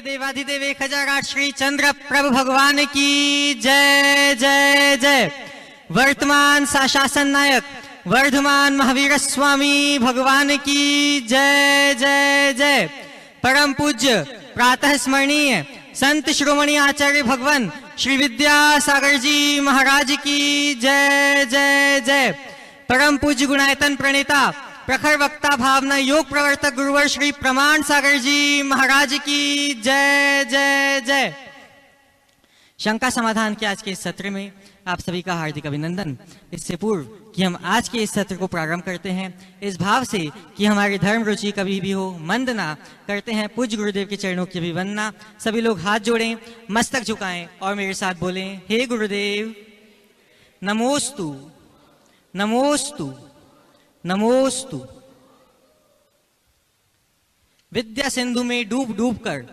देवाधिदेव 1008 श्री चंद्र प्रभु भगवान की जय जय जय। वर्तमान शासन नायक वर्धमान महावीर स्वामी भगवान की जय जय जय। परम पूज्य प्रातः स्मरणीय संत श्रोमणी आचार्य भगवान श्री विद्यासागर जी महाराज की जय जय जय। परम पूज्य गुणायतन प्रणेता प्रखर वक्ता भावना योग प्रवर्तक गुरुवर श्री प्रमाण सागर जी महाराज की जय जय जय। शंका समाधान के आज के इस सत्र में आप सभी का हार्दिक अभिनंदन। इससे पूर्व कि हम आज के इस सत्र को प्रारंभ करते हैं, इस भाव से कि हमारी धर्म रुचि कभी भी हो मंद ना, करते हैं पूज्य गुरुदेव के चरणों की अभिवंदना। सभी लोग हाथ जोड़ें, मस्तक झुकाएं और मेरे साथ बोलें, हे गुरुदेव नमोस्तु नमोस्तु नमोस्तु। विद्या सिंधु में डूब डूब कर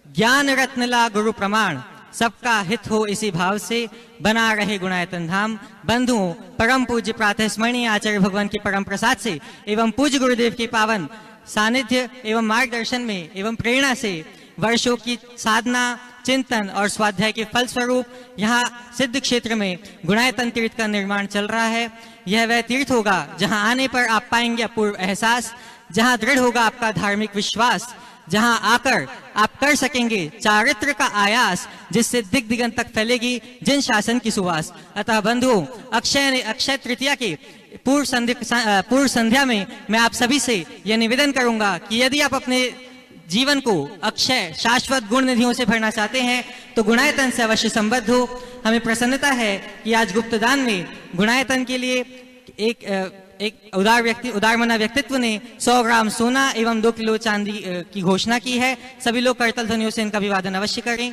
ज्ञान रत्न ला गुरु प्रमाण, सबका हित हो इसी भाव से बना रहे गुणायतन धाम। बंधुओं, परम पूज्य प्रातः स्मरणीय आचार्य भगवान की परम प्रसाद से एवं पूज्य गुरुदेव के पावन सानिध्य एवं मार्गदर्शन में एवं प्रेरणा से वर्षों की साधना चिंतन और स्वाध्याय के फलस्वरूप यहाँ सिद्ध क्षेत्र में गुणायतन तीर्थ का निर्माण चल रहा है। यह वह तीर्थ होगा जहाँ आने पर आप पाएंगे अपूर्व एहसास, जहाँ दृढ़ होगा आपका धार्मिक विश्वास, जहाँ आकर आप कर सकेंगे चारित्र का आयास, जिससे दिग दिगंत तक फैलेगी जिन शासन की सुवास। अतः बंधुओं, अक्षय तृतीया के पूर्व संध्या में मैं आप सभी से यह निवेदन करूंगा कि यदि आप अपने जीवन को अक्षय शाश्वत गुण निधियों से भरना चाहते हैं तो गुणायतन से अवश्य संबद्ध हो। हमें प्रसन्नता है कि आज गुप्तदान में गुणायतन के लिए एक उदारमना व्यक्तित्व ने 100 ग्राम सोना एवं 2 किलो चांदी की घोषणा की है। सभी लोग करतल ध्वनियों से इनका अभिवादन अवश्य करें।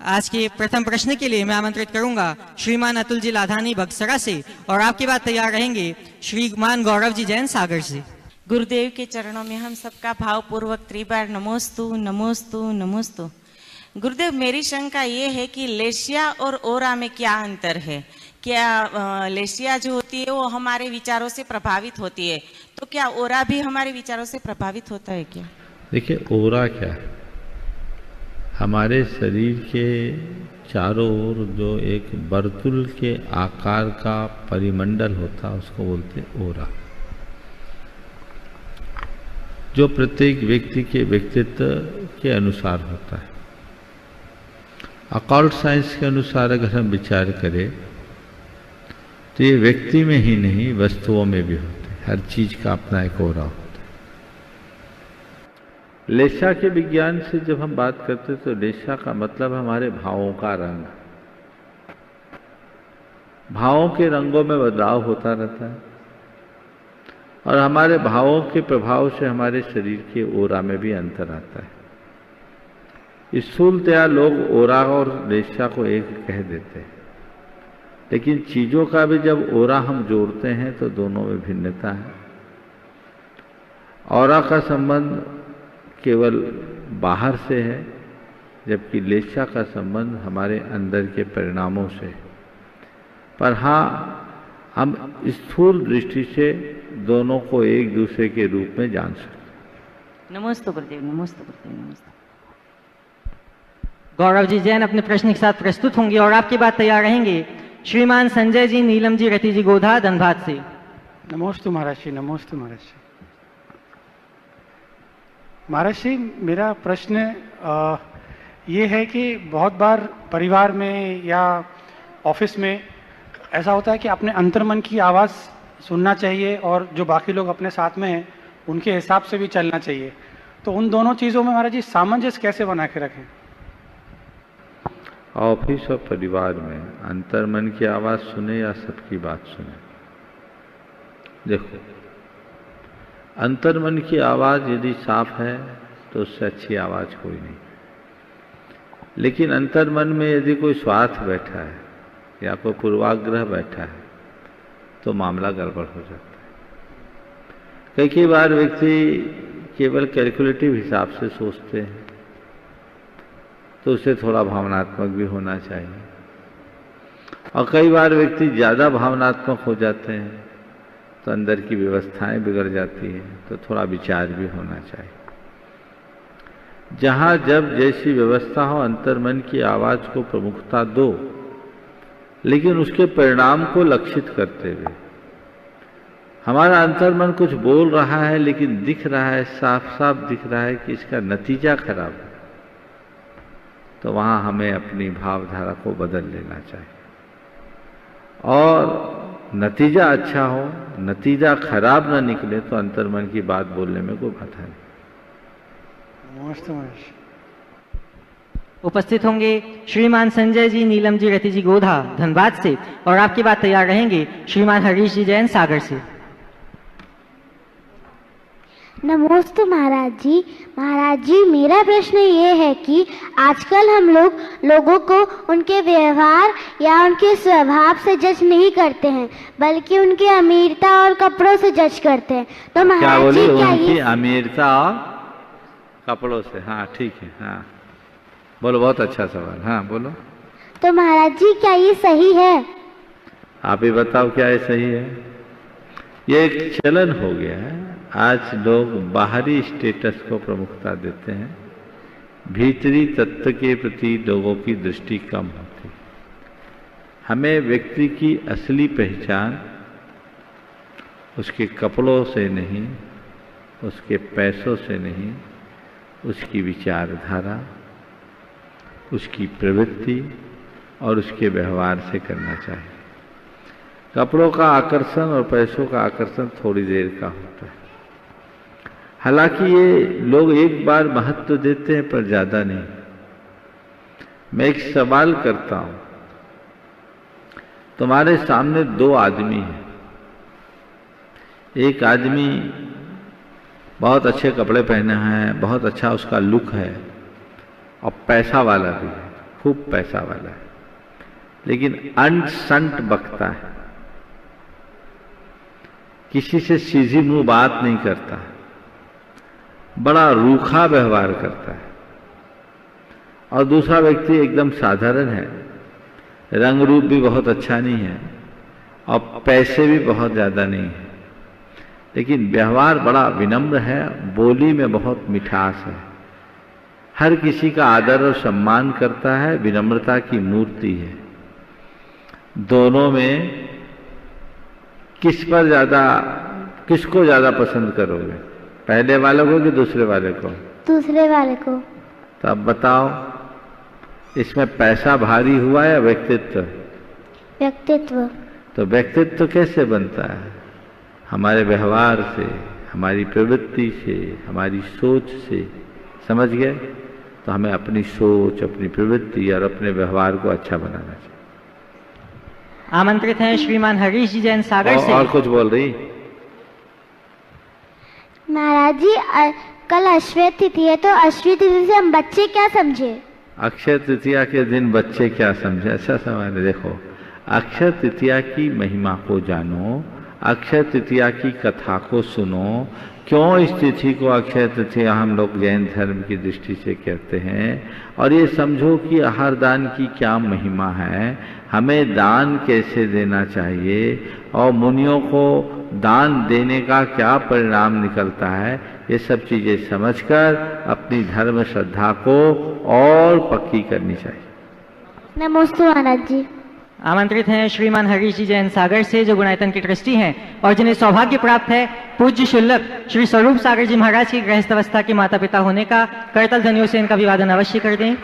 आज के प्रथम प्रश्न के लिए मैं आमंत्रित करूंगा श्रीमान अतुल जी लाधानी बक्सरा से, और आपके बाद तैयार रहेंगे श्रीमान गौरव जी जैन सागर से। गुरुदेव के चरणों में हम सबका भावपूर्वक त्रिबार नमोस्तु नमोस्तु नमोस्तु। गुरुदेव, मेरी शंका ये है कि लेशिया और ओरा में क्या अंतर है? क्या लेशिया जो होती है वो हमारे विचारों से प्रभावित होती है, तो क्या ओरा भी हमारे विचारों से प्रभावित होता है क्या? देखिए, ओरा क्या है? हमारे शरीर के चारों ओर जो एक वर्तुल के आकार का परिमंडल होता है उसको बोलते हैं ओरा, जो प्रत्येक व्यक्ति के व्यक्तित्व के अनुसार होता है। अकॉल्ट साइंस के अनुसार अगर हम विचार करें तो ये व्यक्ति में ही नहीं वस्तुओं में भी होते हैं। हर चीज का अपना एक ओरा होता है। लेशा के विज्ञान से जब हम बात करते तो लेशा का मतलब हमारे भावों का रंग। भावों के रंगों में बदलाव होता रहता है और हमारे भावों के प्रभाव से हमारे शरीर के ओरा में भी अंतर आता है। स्थूलतया लोग ओरा और लेशा को एक कह देते हैं, लेकिन चीजों का भी जब ओरा हम जोड़ते हैं तो दोनों में भिन्नता है। ओरा का संबंध केवल बाहर से है, जबकि लेशा का संबंध हमारे अंदर के परिणामों से। पर हाँ, हम स्थूल दृष्टि से दोनों को एक दूसरे के रूप में जान सकते। नमस्ते गुरुदेव, नमस्ते गुरुदेव, नमस्ते। गौरव जी जैन अपने प्रश्न के साथ प्रस्तुत होंगे और आपके बाद तैयार रहेंगे श्रीमान संजय जी नीलम जी रति जी गोधा धनबाद से। नमोस्तु महाराज जी, नमोस्तु महाराज जी। महाराज जी, मेरा प्रश्न ये है कि बहुत बार परिवार में या ऑफिस में ऐसा होता है कि अपने अंतर्मन की आवाज़ सुनना चाहिए और जो बाकी लोग अपने साथ में हैं उनके हिसाब से भी चलना चाहिए। तो उन दोनों चीज़ों में महाराज जी सामंजस्य कैसे बना के रखें? ऑफिस और परिवार में अंतर्मन की आवाज़ सुने या सबकी बात सुने? देखो, अंतर्मन की आवाज़ यदि साफ है तो उससे अच्छी आवाज़ कोई नहीं। लेकिन अंतर्मन में यदि कोई स्वार्थ बैठा है या कोई पूर्वाग्रह बैठा है तो मामला गड़बड़ हो जाता है। कई बार व्यक्ति केवल कैलकुलेटिव हिसाब से सोचते हैं तो उसे थोड़ा भावनात्मक भी होना चाहिए, और कई बार व्यक्ति ज़्यादा भावनात्मक हो जाते हैं तो अंदर की व्यवस्थाएं बिगड़ जाती हैं, तो थोड़ा विचार भी होना चाहिए। जहाँ जब जैसी व्यवस्था हो अंतर्मन की आवाज को प्रमुखता दो, लेकिन उसके परिणाम को लक्षित करते हुए। हमारा अंतर्मन कुछ बोल रहा है लेकिन दिख रहा है, साफ साफ दिख रहा है कि इसका नतीजा खराब है, तो वहाँ हमें अपनी भावधारा को बदल लेना चाहिए। और नतीजा अच्छा हो, नतीजा खराब ना निकले तो अंतर्मन की बात बोलने में कोई बाधा नहीं। उपस्थित होंगे श्रीमान संजय जी, नीलम जी, रति जी गोधा धनबाद से, और आपकी बात तैयार रहेंगे श्रीमान हरीश जी जैन सागर से। नमोस्तु महाराज जी। महाराज जी, मेरा प्रश्न ये है कि आजकल हम लोगों को उनके व्यवहार या उनके स्वभाव से जज नहीं करते हैं, बल्कि उनकी अमीरता और कपड़ों से जज करते हैं। तो महाराज जी, क्या उनकी ये अमीरता और कपड़ों से? हाँ ठीक है, हाँ बोलो, बहुत अच्छा सवाल। हाँ बोलो। तो महाराज जी, क्या ये सही है? आप ही बताओ, क्या ये सही है? ये एक चलन हो गया है। आज लोग बाहरी स्टेटस को प्रमुखता देते हैं, भीतरी तत्व के प्रति लोगों की दृष्टि कम होती है। हमें व्यक्ति की असली पहचान उसके कपड़ों से नहीं, उसके पैसों से नहीं, उसकी विचारधारा, उसकी प्रवृत्ति और उसके व्यवहार से करना चाहिए। कपड़ों का आकर्षण और पैसों का आकर्षण थोड़ी देर का होता है। हालांकि ये लोग एक बार महत्व देते हैं पर ज्यादा नहीं। मैं एक सवाल करता हूं, तुम्हारे सामने दो आदमी हैं। एक आदमी बहुत अच्छे कपड़े पहने हैं, बहुत अच्छा उसका लुक है और पैसा वाला भी है, खूब पैसा वाला है, लेकिन अंट संट बकता है, किसी से सीधी मुंह बात नहीं करता, बड़ा रूखा व्यवहार करता है। और दूसरा व्यक्ति एकदम साधारण है, रंग रूप भी बहुत अच्छा नहीं है और पैसे भी बहुत ज्यादा नहीं है, लेकिन व्यवहार बड़ा विनम्र है, बोली में बहुत मिठास है, हर किसी का आदर और सम्मान करता है, विनम्रता की मूर्ति है। दोनों में किसको ज्यादा पसंद करोगे, पहले वाले को कि दूसरे वाले को? दूसरे वाले को। तो अब बताओ, इसमें पैसा भारी हुआ या व्यक्तित्व? व्यक्तित्व। तो व्यक्तित्व कैसे बनता है? हमारे व्यवहार से, हमारी प्रवृत्ति से, हमारी सोच से। समझ गए? तो हमें अपनी सोच, अपनी प्रवृत्ति और अपने व्यवहार को अच्छा बनाना चाहिए। आमंत्रित हैं श्रीमान हरीश जी जैन सागर से। और कुछ बोल रही? महाराज जी, कल अक्षय तिथि है, तो अक्षय तिथि से हम बच्चे क्या समझे? अक्षय तृतीया के दिन बच्चे क्या समझे? अच्छा सवाल है। देखो, अक्षय तृतीया की महिमा को जानो, अक्षय तृतीया की कथा को सुनो। क्यों इस तिथि को अक्षय तृतीया हम लोग जैन धर्म की दृष्टि से कहते हैं, और ये समझो कि आहार दान की क्या महिमा है, हमें दान कैसे देना चाहिए और मुनियों को दान देने का क्या परिणाम निकलता है, ये सब चीजें समझकर अपनी धर्म श्रद्धा को और पक्की करनी चाहिए। नमस्ते महाराज जी। आमंत्रित हैं श्रीमान हरीश जी जैन सागर से, जो गुणायतन के ट्रस्टी हैं और जिन्हें सौभाग्य प्राप्त है पूज्य शुल्लक श्री स्वरूप सागर जी महाराज की गृहस्थ अवस्था के माता पिता होने का। करतल ध्वनियों से इनका अभिवादन अवश्य कर दें।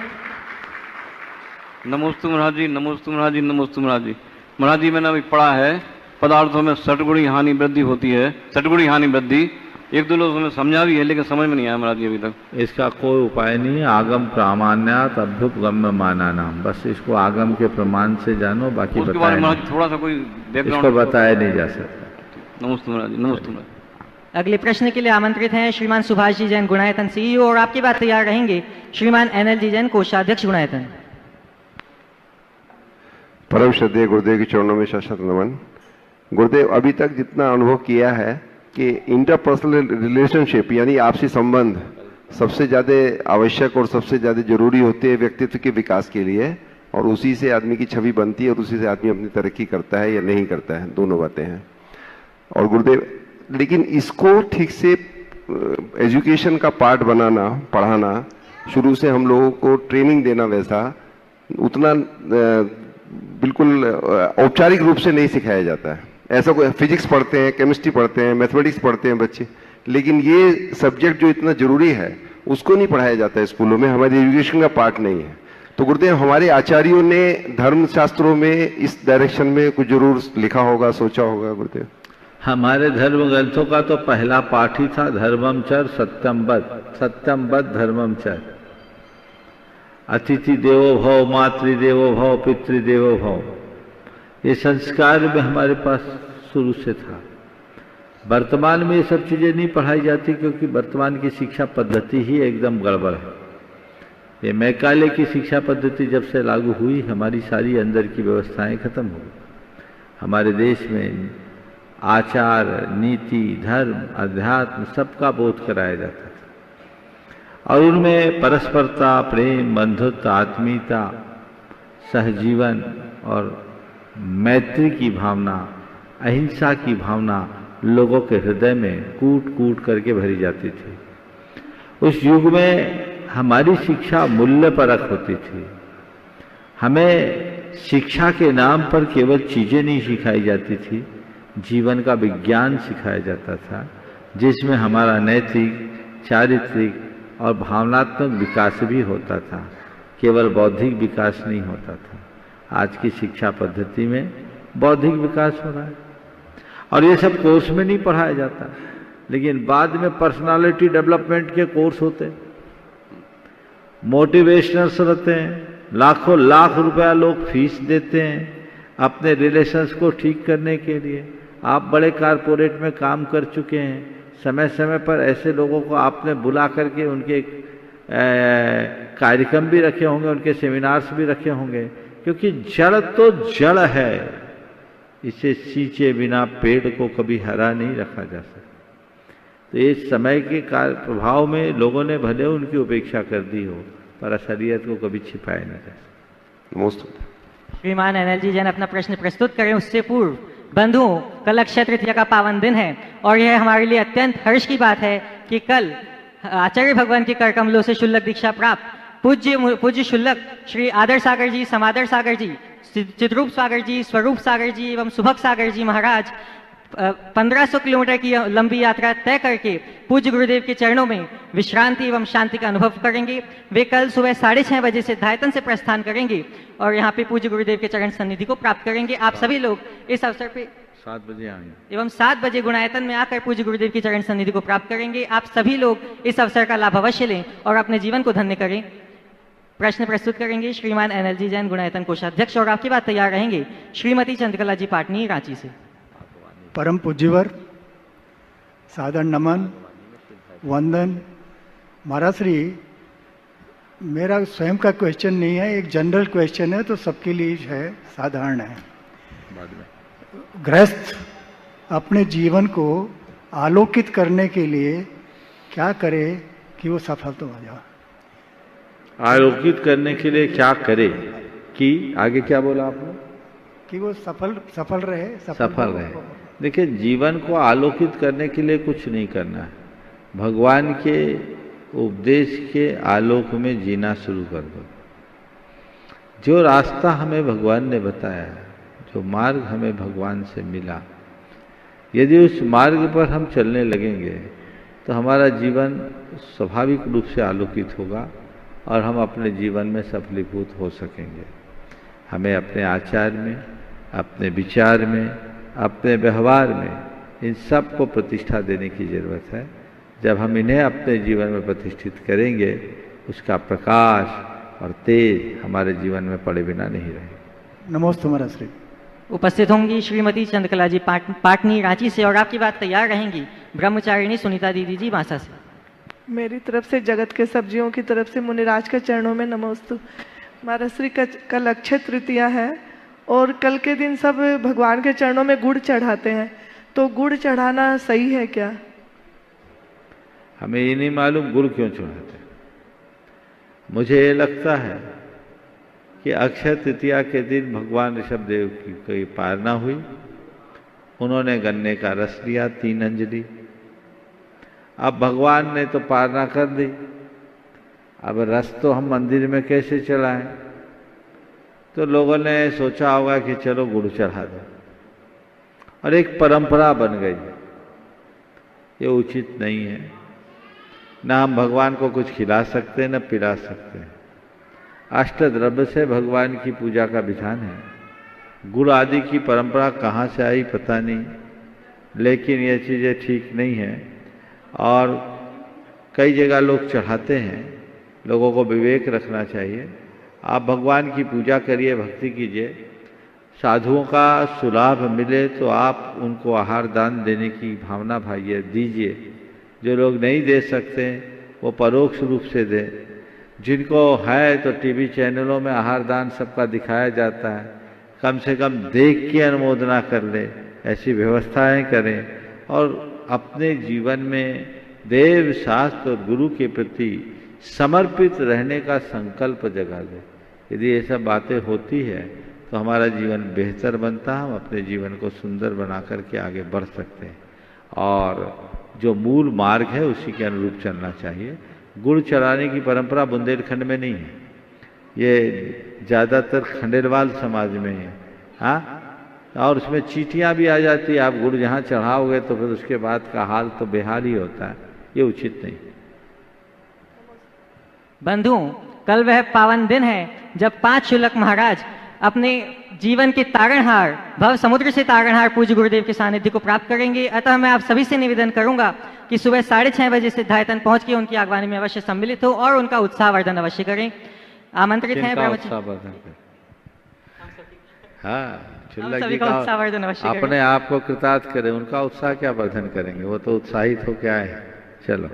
नमोस्तु महाराज जी, नमोस्तु महाराज जी, नमोस्तु महाराज जी। महाराज जी, मैंने अभी पढ़ा है पदार्थों में षटगुणी हानि वृद्धि होती है, षटगुणी हानि वृद्धि। एक दो लोग उसमें समझा भी है लेकिन समझ में नहीं आया महाराज जी अभी तक। इसका कोई उपाय नहीं है। आगम प्रामाण्यात अभ्युपगम्य माना नाम, बस इसको आगम के प्रमाण से जानो, बाकी उसके बारे में थोड़ा सा कोई बैकग्राउंड इसको बताया नहीं जा सकता। नमस्ते महाराज जी, नमस्ते महाराज। अगले प्रश्न के लिए आमंत्रित हैं श्रीमान सुभाष जी जैन गुणायतन सीईओ, और आपकी बात तैयार रहेंगे श्रीमान एनएल जी जैन कोषाध्यक्ष गुणायतन। परम श्रद्धेय गुरुदेव के चरणों में शत नमन। गुरुदेव, अभी तक जितना अनुभव किया है कि इंटरपर्सनल रिलेशनशिप यानी आपसी संबंध सबसे ज़्यादा आवश्यक और सबसे ज़्यादा जरूरी होते हैं व्यक्तित्व के विकास के लिए, और उसी से आदमी की छवि बनती है और उसी से आदमी अपनी तरक्की करता है या नहीं करता है, दोनों बातें हैं। और गुरुदेव, लेकिन इसको ठीक से एजुकेशन का पार्ट बनाना, पढ़ाना शुरू से हम लोगों को ट्रेनिंग देना वैसा उतना बिल्कुल औपचारिक रूप से नहीं सिखाया जाता है। ऐसा कोई फिजिक्स पढ़ते हैं, केमिस्ट्री पढ़ते हैं, मैथमेटिक्स पढ़ते हैं बच्चे, लेकिन ये सब्जेक्ट जो इतना जरूरी है उसको नहीं पढ़ाया जाता है स्कूलों में, हमारी एजुकेशन का पार्ट नहीं है। तो गुरुदेव, हमारे आचार्यों ने धर्म शास्त्रों में इस डायरेक्शन में कुछ जरूर लिखा होगा, सोचा होगा गुरुदेव। हमारे धर्म ग्रंथों का तो पहला पाठ ही था धर्मम चर सत्यम बद धर्मम चर। अतिथि देवो भव, मातृदेवो भव, पितृदेवो भव, ये संस्कार में हमारे पास शुरू से था। वर्तमान में ये सब चीज़ें नहीं पढ़ाई जाती क्योंकि वर्तमान की शिक्षा पद्धति ही एकदम गड़बड़ है। ये मैकाले की शिक्षा पद्धति जब से लागू हुई, हमारी सारी अंदर की व्यवस्थाएं खत्म हो गई। हमारे देश में आचार, नीति, धर्म, अध्यात्म सबका बोध कराया जाता था और उनमें परस्परता, प्रेम, बंधुत्व, आत्मीयता, सहजीवन और मैत्री की भावना, अहिंसा की भावना लोगों के हृदय में कूट कूट करके भरी जाती थी। उस युग में हमारी शिक्षा मूल्य परक होती थी। हमें शिक्षा के नाम पर केवल चीज़ें नहीं सिखाई जाती थी, जीवन का विज्ञान सिखाया जाता था जिसमें हमारा नैतिक, चारित्रिक और भावनात्मक विकास भी होता था, केवल बौद्धिक विकास नहीं होता था। आज की शिक्षा पद्धति में बौद्धिक विकास हो रहा है और ये सब कोर्स में नहीं पढ़ाया जाता, लेकिन बाद में पर्सनालिटी डेवलपमेंट के कोर्स होते हैं, मोटिवेशनल्स रहते हैं, लाखों लाख रुपया लोग फीस देते हैं अपने रिलेशंस को ठीक करने के लिए। आप बड़े कारपोरेट में काम कर चुके हैं, समय समय पर ऐसे लोगों को आपने बुला करके उनके कार्यक्रम भी रखे होंगे, उनके सेमिनार्स भी रखे होंगे, क्योंकि जड़ तो जड़ है, इसे सींचे बिना पेड़ को कभी हरा नहीं रखा जा सकता। तो इस समय के प्रभाव में लोगों ने भले उनकी उपेक्षा कर दी हो, पर असलियत को कभी छिपाया न जा सकता। श्रीमान एनएलजी जैन अपना प्रश्न प्रस्तुत करें उससे पूर्व, बंधुओं, कल अक्षय तृतीया का पावन दिन है और यह हमारे लिए अत्यंत हर्ष की बात है कि कल आचार्य भगवान के कर कमलों से शुल्लक दीक्षा प्राप्त पूज्य शुल्लक श्री आदर सागर जी, समादर सागर जी, चिद्रूप सागर जी, स्वरूप सागर जी एवं सुभग सागर जी महाराज 1500 किलोमीटर की लंबी यात्रा तय करके पूज्य गुरुदेव के चरणों में विश्रांति एवं शांति का अनुभव करेंगे। वे कल सुबह 6:30 बजे से धायतन से प्रस्थान करेंगे और यहाँ पे पूज्य गुरुदेव के चरण सन्निधि को प्राप्त करेंगे। आप सभी लोग इस अवसर पे 7 बजे आएंगे एवं 7 बजे गुणायतन में आकर पूज्य गुरुदेव की चरण सन्निधि को प्राप्त करेंगे। आप सभी लोग इस अवसर का लाभ अवश्य लें और अपने जीवन को धन्य करें। प्रश्न प्रस्तुत करेंगे श्रीमान एनएलजी जैन, गुणायतन कोषाध्यक्ष, और आपकी बात तैयार रहेंगे श्रीमती चंद्रकला जी पाटनी, रांची से। परम पूज्यवर, सादर नमन, वंदन। महाराज श्री, मेरा स्वयं का क्वेश्चन नहीं है, एक जनरल क्वेश्चन है, तो सबके लिए है, साधारण है। गृहस्थ अपने जीवन को आलोकित करने के लिए क्या करे कि वो सफल तो हो जाए? आलोकित करने के लिए क्या करे कि आगे क्या बोला आपने? कि वो सफल रहे, सफल रहे। देखिए, जीवन को आलोकित करने के लिए कुछ नहीं करना है, भगवान के उपदेश के आलोक में जीना शुरू कर दो। जो रास्ता हमें भगवान ने बताया, जो मार्ग हमें भगवान से मिला, यदि उस मार्ग पर हम चलने लगेंगे तो हमारा जीवन स्वाभाविक रूप से आलोकित होगा और हम अपने जीवन में सफलीभूत हो सकेंगे। हमें अपने आचार में, अपने विचार में, अपने व्यवहार में इन सब को प्रतिष्ठा देने की जरूरत है। जब हम इन्हें अपने जीवन में प्रतिष्ठित करेंगे, उसका प्रकाश और तेज हमारे जीवन में पड़े बिना नहीं रहेगा। नमोस्तु महाराज श्री। उपस्थित होंगी श्रीमती चंद्रकला जी पाटनी, रांची से, और आपकी बात तैयार रहेंगी ब्रह्मचारिणी सुनीता दीदी जी, बांसा से। मेरी तरफ से, जगत के सब्जियों की तरफ से मुनिराज के चरणों में नमोस्तु। महाराज श्री, कल अक्षय तृतीया है और कल के दिन सब भगवान के चरणों में गुड़ चढ़ाते हैं, तो गुड़ चढ़ाना सही है क्या? हमें ये नहीं मालूम गुड़ क्यों चढ़ाते। मुझे ये लगता है कि अक्षय तृतीया के दिन भगवान ऋषभदेव की कोई पारना हुई, उन्होंने गन्ने का रस लिया 3 अंजलि। अब भगवान ने तो पारना कर दी, अब रस तो हम मंदिर में कैसे चलाएं? तो लोगों ने सोचा होगा कि चलो गुड़ चढ़ा दो, और एक परंपरा बन गई। ये उचित नहीं है। ना हम भगवान को कुछ खिला सकते हैं, न पिला सकते हैं। अष्टद्रव्य से भगवान की पूजा का विधान है। गुड़ आदि की परंपरा कहाँ से आई पता नहीं, लेकिन ये चीज़ें ठीक नहीं है। और कई जगह लोग चढ़ाते हैं। लोगों को विवेक रखना चाहिए। आप भगवान की पूजा करिए, भक्ति कीजिए। साधुओं का सुलाभ मिले तो आप उनको आहार दान देने की भावना भाइये, दीजिए। जो लोग नहीं दे सकते वो परोक्ष रूप से दें। जिनको है तो टीवी चैनलों में आहार दान सबका दिखाया जाता है, कम से कम देख के अनुमोदना कर ले, ऐसी व्यवस्थाएं करें। और अपने जीवन में देव शास्त्र और गुरु के प्रति समर्पित रहने का संकल्प जगा दे। यदि ये सब बातें होती है तो हमारा जीवन बेहतर बनता है। हम अपने जीवन को सुंदर बना करके आगे बढ़ सकते हैं, और जो मूल मार्ग है उसी के अनुरूप चलना चाहिए। गुड़ चढ़ाने की परंपरा बुंदेलखंड में नहीं है, ये ज़्यादातर खंडेलवाल समाज में है। हाँ, और उसमें चीटियाँ भी आ जाती है। आप गुड़ जहाँ चढ़ाओगे तो फिर उसके बाद का हाल तो बेहाल ही होता है। ये उचित नहीं। बंधुओं, कल वह पावन दिन है जब 5 शुल्क महाराज अपने जीवन के तारणहार, भव समुद्र से तारणहार पूज्य गुरुदेव के सानिध्य को प्राप्त करेंगे। अतः मैं आप सभी से निवेदन करूंगा कि सुबह 6:30 बजे सिद्धायतन पहुंच के उनकी आगवानी में अवश्य सम्मिलित हो और उनका उत्साहवर्धन अवश्य करें। आमंत्रित हैं उत्साहवर्धन अवश्य अपने आप को कृतार्थ करें। उनका उत्साह क्या वर्धन करेंगे, वो तो उत्साहित हो क्या है। चलो,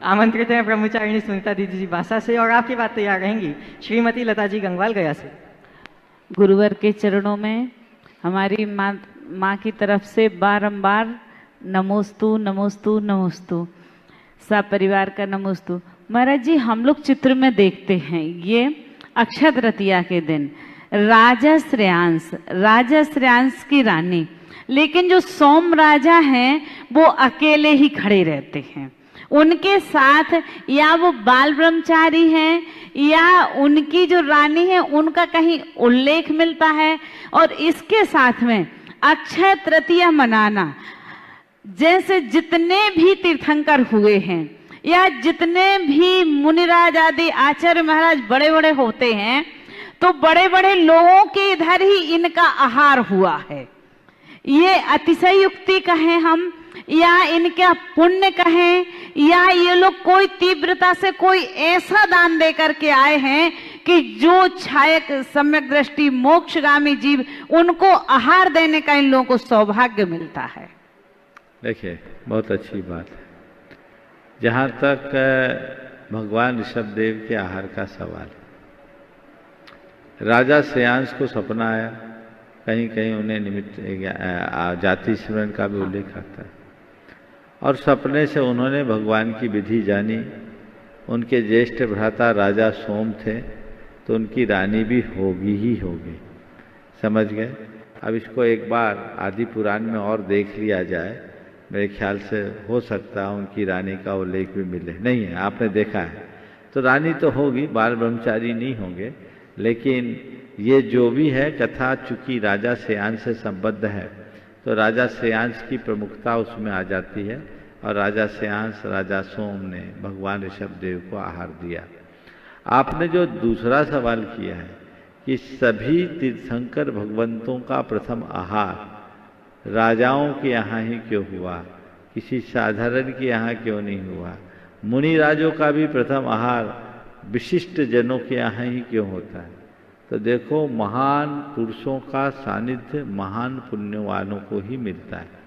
आमंत्रित हैं ब्रह्मचारिणी सुनीता दीदी जी बांसा से, और आपकी बात तैयार रहेंगी श्रीमती लता जी गंगवाल गया से। गुरुवर के चरणों में हमारी माँ की तरफ से बारंबार नमोस्तु नमोस्तु नमोस्तु, सब परिवार का नमोस्तु। महाराज जी, हम लोग चित्र में देखते हैं ये अक्षय तृतीया के दिन राजा श्रेयांश की रानी, लेकिन जो सोम राजा हैं वो अकेले ही खड़े रहते हैं। उनके साथ या वो बाल ब्रह्मचारी हैं या उनकी जो रानी है उनका कहीं उल्लेख मिलता है। और इसके साथ में अक्षय तृतीया मनाना, जैसे जितने भी तीर्थंकर हुए हैं या जितने भी मुनिराज आदि आचार्य महाराज बड़े बड़े होते हैं, तो बड़े बड़े लोगों के इधर ही इनका आहार हुआ है। ये अतिशयोक्ति कहें हम या इनका पुण्य कहें, या ये लोग कोई तीव्रता से कोई ऐसा दान दे करके आए हैं कि जो छायक सम्यक दृष्टि मोक्षगामी जीव उनको आहार देने का इन लोगों को सौभाग्य मिलता है। देखिए, बहुत अच्छी बात है। जहाँ तक भगवान ऋषभदेव के आहार का सवाल, राजा श्रेयांश को सपना आया, कहीं कहीं उन्हें निमित्त जाति स्मरण का भी उल्लेख आता है, और सपने से उन्होंने भगवान की विधि जानी। उनके ज्येष्ठ भ्राता राजा सोम थे, तो उनकी रानी भी होगी ही होगी। समझ गए? अब इसको एक बार आदि पुराण में और देख लिया जाए, मेरे ख्याल से हो सकता है उनकी रानी का उल्लेख भी मिले। नहीं है, आपने देखा है तो रानी तो होगी, बाल ब्रह्मचारी नहीं होंगे। लेकिन ये जो भी है कथा, चूंकि राजा श्रेयांश से संबद्ध है तो राजा श्रेयांश की प्रमुखता उसमें आ जाती है, और राजा श्रेयांश राजा सोम ने भगवान ऋषभदेव को आहार दिया। आपने जो दूसरा सवाल किया है कि सभी तीर्थंकर भगवंतों का प्रथम आहार राजाओं के यहाँ ही क्यों हुआ, किसी साधारण के यहाँ क्यों नहीं हुआ, मुनि राजों का भी प्रथम आहार विशिष्ट जनों के यहाँ ही क्यों होता है, तो देखो महान पुरुषों का सानिध्य महान पुण्यवानों को ही मिलता है।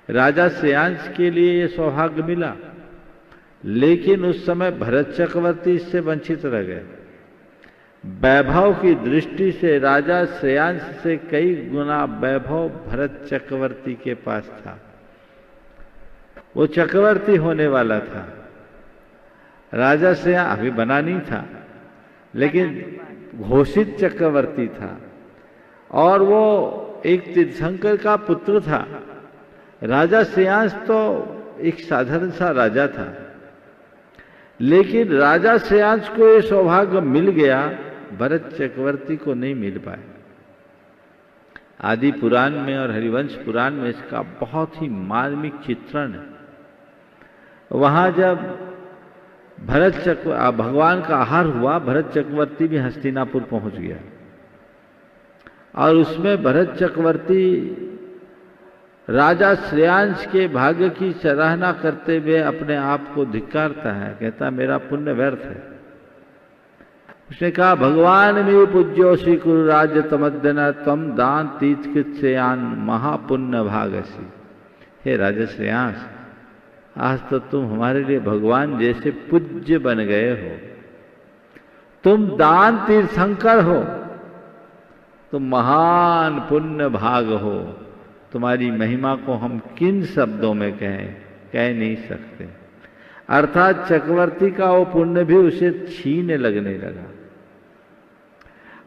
राजा श्रेयांश के लिए ये सौभाग्य मिला, लेकिन उस समय भरत चक्रवर्ती इससे वंचित रह गए। वैभव की दृष्टि से राजा श्रेयांश से कई गुना वैभव भरत चक्रवर्ती के पास था। वो चक्रवर्ती होने वाला था। राजा श्रेयांश अभी बना नहीं था, लेकिन घोषित चक्रवर्ती था, और वो एक तीर्थंकर का पुत्र था। राजा श्रेयांश तो एक साधारण सा राजा था, लेकिन राजा श्रेयांश को ये सौभाग्य मिल गया, भरत चक्रवर्ती को नहीं मिल पाया। आदि पुराण में और हरिवंश पुराण में इसका बहुत ही मार्मिक चित्रण है। वहां जब भगवान का आहार हुआ, भरत चक्रवर्ती भी हस्तिनापुर पहुंच गया और उसमें भरत चक्रवर्ती राजा श्रेयांश के भाग्य की सराहना करते हुए अपने आप को धिक्कारता है, कहता मेरा पुण्य व्यर्थ है। उसने कहा भगवान में पूज्यो श्री कुरु राज्य तमद्दन तम दान तीर्थकृत्यान महापुण्य भागसी। हे राजा श्रेयांश, आज तो तुम हमारे लिए भगवान जैसे पूज्य बन गए हो, तुम दान तीर्थंकर हो, तुम महान पुण्य भाग हो। तुम्हारी महिमा को हम किन शब्दों में कह नहीं सकते। अर्थात चक्रवर्ती का वो पुण्य भी उसे छीने लगने लगा।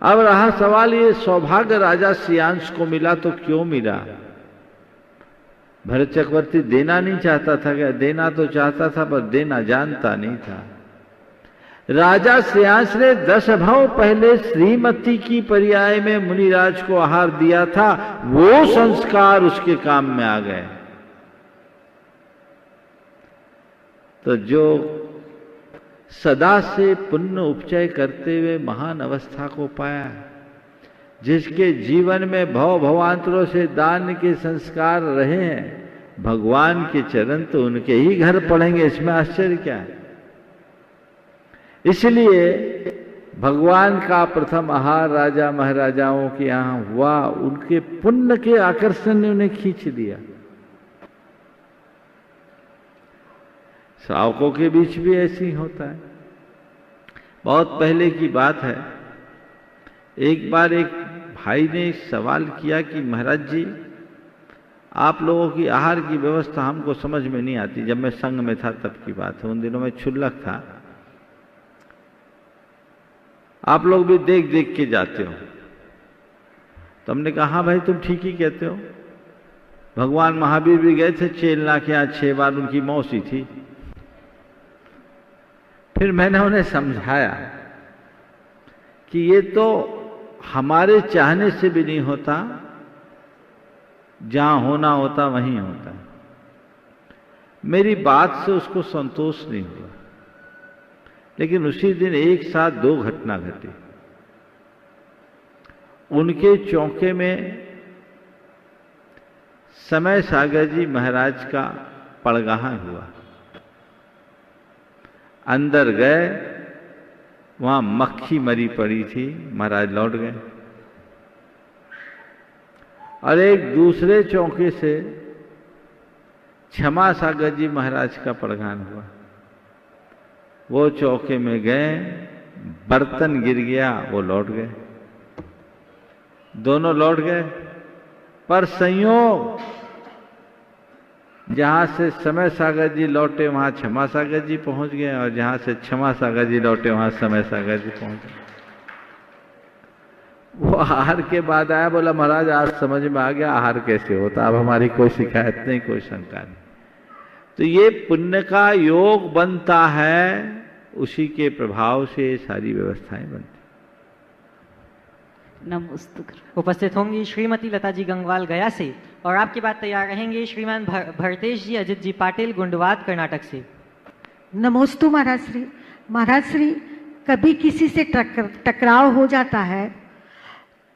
अब रहा सवाल, ये सौभाग्य राजा श्रेयांश को मिला तो क्यों मिला? भरत चक्रवर्ती देना नहीं चाहता था क्या? देना तो चाहता था पर देना जानता नहीं था। राजा श्रेयांश ने 10 भाव पहले श्रीमती की पर्याय में मुनिराज को आहार दिया था, वो संस्कार उसके काम में आ गए। तो जो सदा से पुण्य उपचय करते हुए महान अवस्था को पाया, जिसके जीवन में भव भवांतरों से दान के संस्कार रहे हैं, भगवान के चरण तो उनके ही घर पड़ेंगे, इसमें आश्चर्य क्या है? इसलिए भगवान का प्रथम आहार राजा महाराजाओं के यहां हुआ, उनके पुण्य के आकर्षण ने उन्हें खींच दिया। श्रावकों के बीच भी ऐसे ही होता है। बहुत पहले की बात है, एक बार एक भाई ने सवाल किया कि महाराज जी, आप लोगों की आहार की व्यवस्था हमको समझ में नहीं आती। जब मैं संघ में था तब की बात है, उन दिनों में क्षुल्लक था। आप लोग भी देख देख के जाते हो। तो हमने कहा हाँ भाई, तुम ठीक ही कहते हो। भगवान महावीर भी गए थे चेलना के यहाँ 6 बार, उनकी मौसी थी। फिर मैंने उन्हें समझाया कि ये तो हमारे चाहने से भी नहीं होता, जहां होना होता वहीं होता। मेरी बात से उसको संतोष नहीं हुआ। लेकिन उसी दिन एक साथ 2 घटना घटी। उनके चौके में समय सागर जी महाराज का पड़गाहा हुआ। अंदर गए, वहां मक्खी मरी पड़ी थी, महाराज लौट गए। और एक दूसरे चौके से क्षमा सागर जी महाराज का पड़गान हुआ। वो चौके में गए, बर्तन गिर गया, वो लौट गए। दोनों लौट गए, पर संयोग जहां से समय सागर जी लौटे वहां क्षमा सागर जी पहुंच गए, और जहां से क्षमा सागर जी लौटे वहां समय सागर जी पहुंच गए। वो आहार के बाद आया, बोला महाराज आज समझ में आ गया आहार कैसे होता, अब हमारी कोई शिकायत नहीं, कोई शंका नहीं। तो ये पुण्य का योग बनता है, उसी के प्रभाव से सारी व्यवस्थाएं बनती। नमस्ते। उपस्थित होंगी श्रीमती लता जी गंगवाल गया से, और आपके बाद तैयार रहेंगे श्रीमान भरतेश जी अजित जी पाटिल गुंडवाद कर्नाटक से। नमोस्तु महाराज श्री। महाराज श्री, कभी किसी से टकराव हो जाता है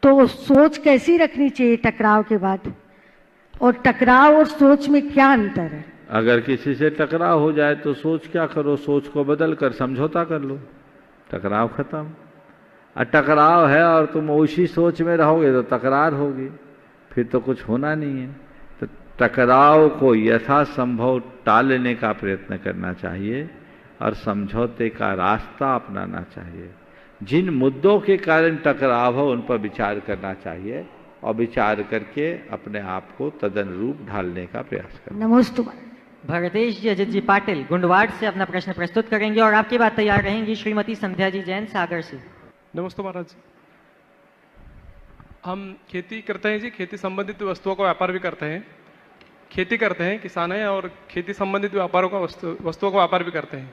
तो सोच कैसी रखनी चाहिए टकराव के बाद, और टकराव और सोच में क्या अंतर है? अगर किसी से टकराव हो जाए तो सोच क्या करो, सोच को बदल कर समझौता कर लो, टकराव खत्म। और टकराव है और तुम उसी सोच में रहोगे तो तकरार होगी, फिर तो कुछ होना नहीं है। तो टकराव को यथासंभव टालने का प्रयत्न करना चाहिए और समझौते का रास्ता अपनाना चाहिए। जिन मुद्दों के कारण टकराव हो उन पर विचार करना चाहिए, और विचार करके अपने आप को तदनुरूप ढालने का प्रयास करना। नमस्ते। भरतेश जी अजित जी पाटिल गुंडवाड से अपना प्रश्न प्रस्तुत करेंगे, और आपके बाद तैयार रहेंगी श्रीमती संध्या जी जैन सागर से। नमस्ते महाराज जी। हम खेती करते हैं जी, खेती संबंधित वस्तुओं का व्यापार भी करते हैं। खेती करते हैं, किसान हैं, और खेती संबंधित व्यापारों का वस्तुओं का व्यापार भी करते हैं।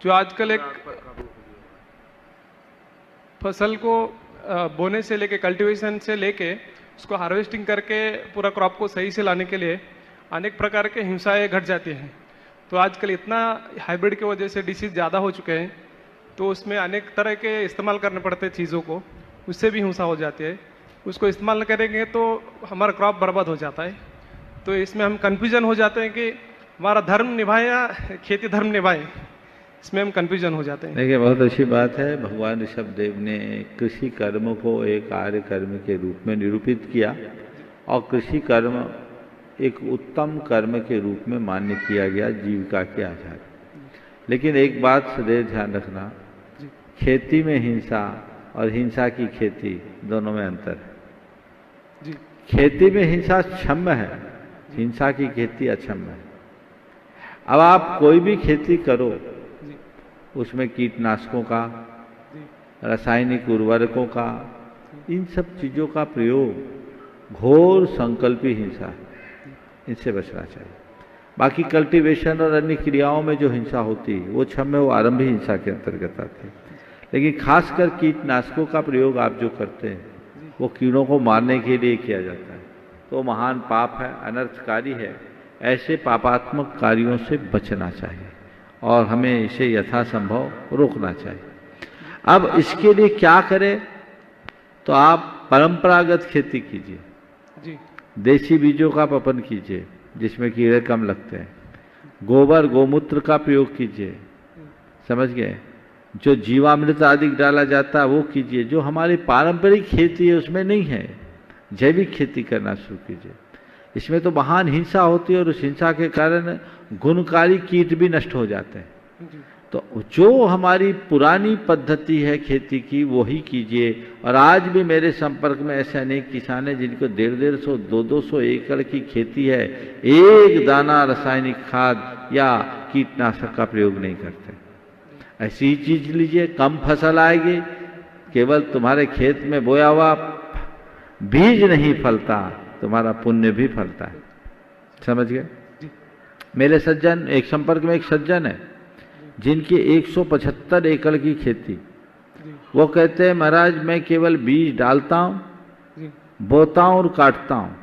जो आजकल एक फसल को बोने से लेके, कल्टीवेशन से लेके उसको हार्वेस्टिंग करके पूरा क्रॉप को सही से लाने के लिए अनेक प्रकार के हिंसाएं घट जाती हैं। तो आजकल इतना हाइब्रिड की वजह से डिसीज ज़्यादा हो चुके हैं, तो उसमें अनेक तरह के इस्तेमाल करने पड़ते हैं चीज़ों को, उससे भी हिंसा हो जाती है। उसको इस्तेमाल न करेंगे तो हमारा क्रॉप बर्बाद हो जाता है। तो इसमें हम कन्फ्यूजन हो जाते हैं कि हमारा धर्म निभाए या खेती धर्म निभाए, इसमें हम कन्फ्यूजन हो जाते हैं। देखिए, बहुत अच्छी बात है। भगवान ऋषभ देव ने कृषि कर्म को एक आर्य कर्म के रूप में निरूपित किया और कृषि कर्म एक उत्तम कर्म के रूप में मान्य किया गया जीविका के आधार। लेकिन एक बात सदैव ध्यान रखना, खेती में हिंसा और हिंसा की खेती दोनों में अंतर है। खेती में हिंसा क्षम्य है, हिंसा की खेती अक्षम्य है। अब आप कोई भी खेती करो, उसमें कीटनाशकों का, रासायनिक उर्वरकों का, इन सब चीज़ों का प्रयोग घोर संकल्पी हिंसा है, इनसे बचना चाहिए। बाकी कल्टीवेशन और अन्य क्रियाओं में जो हिंसा होती है वो क्षम्य, वो आरंभी हिंसा के अंतर्गत आती है। लेकिन खासकर कीटनाशकों का प्रयोग आप जो करते हैं वो कीड़ों को मारने के लिए किया जाता है, तो महान पाप है, अनर्थकारी है। ऐसे पापात्मक कार्यों से बचना चाहिए और हमें इसे यथासंभव रोकना चाहिए। अब इसके लिए क्या करें, तो आप परंपरागत खेती कीजिए, देसी बीजों का वपन कीजिए जिसमें कीड़े कम लगते हैं, गोबर गोमूत्र का प्रयोग कीजिए, समझ गए, जो जीवामृत आदि डाला जाता है वो कीजिए। जो हमारी पारंपरिक खेती है उसमें नहीं है, जैविक खेती करना शुरू कीजिए। इसमें तो महान हिंसा होती है और उस हिंसा के कारण गुणकारी कीट भी नष्ट हो जाते हैं। तो जो हमारी पुरानी पद्धति है खेती की वो ही कीजिए। और आज भी मेरे संपर्क में ऐसे अनेक किसान हैं जिनको 150-150, 200 एकड़ की खेती है, एक दाना रासायनिक खाद या कीटनाशक का प्रयोग नहीं करते। ऐसी ही चीज लीजिए, कम फसल आएगी, केवल तुम्हारे खेत में बोया हुआ बीज नहीं फलता, तुम्हारा पुण्य भी फलता है, समझ गए। मेरे सज्जन, एक संपर्क में एक सज्जन है जिनकी 175 एकड़ की खेती, वो कहते हैं महाराज मैं केवल बीज डालता हूँ, बोता हूँ और काटता हूँ।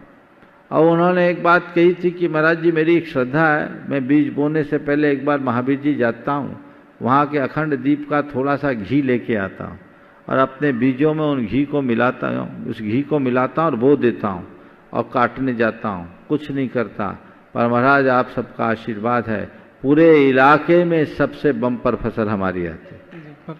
और उन्होंने एक बात कही थी कि महाराज जी मेरी एक श्रद्धा है, मैं बीज बोने से पहले एक बार महावीर जी जाता हूँ, वहाँ के अखंड दीप का थोड़ा सा घी लेके आता हूँ और अपने बीजों में उन घी को मिलाता हूँ, उस घी को मिलाता हूँ और बो देता हूँ और काटने जाता हूँ, कुछ नहीं करता। पर महाराज आप सबका आशीर्वाद है, पूरे इलाके में सबसे बम्पर फसल हमारी आती है।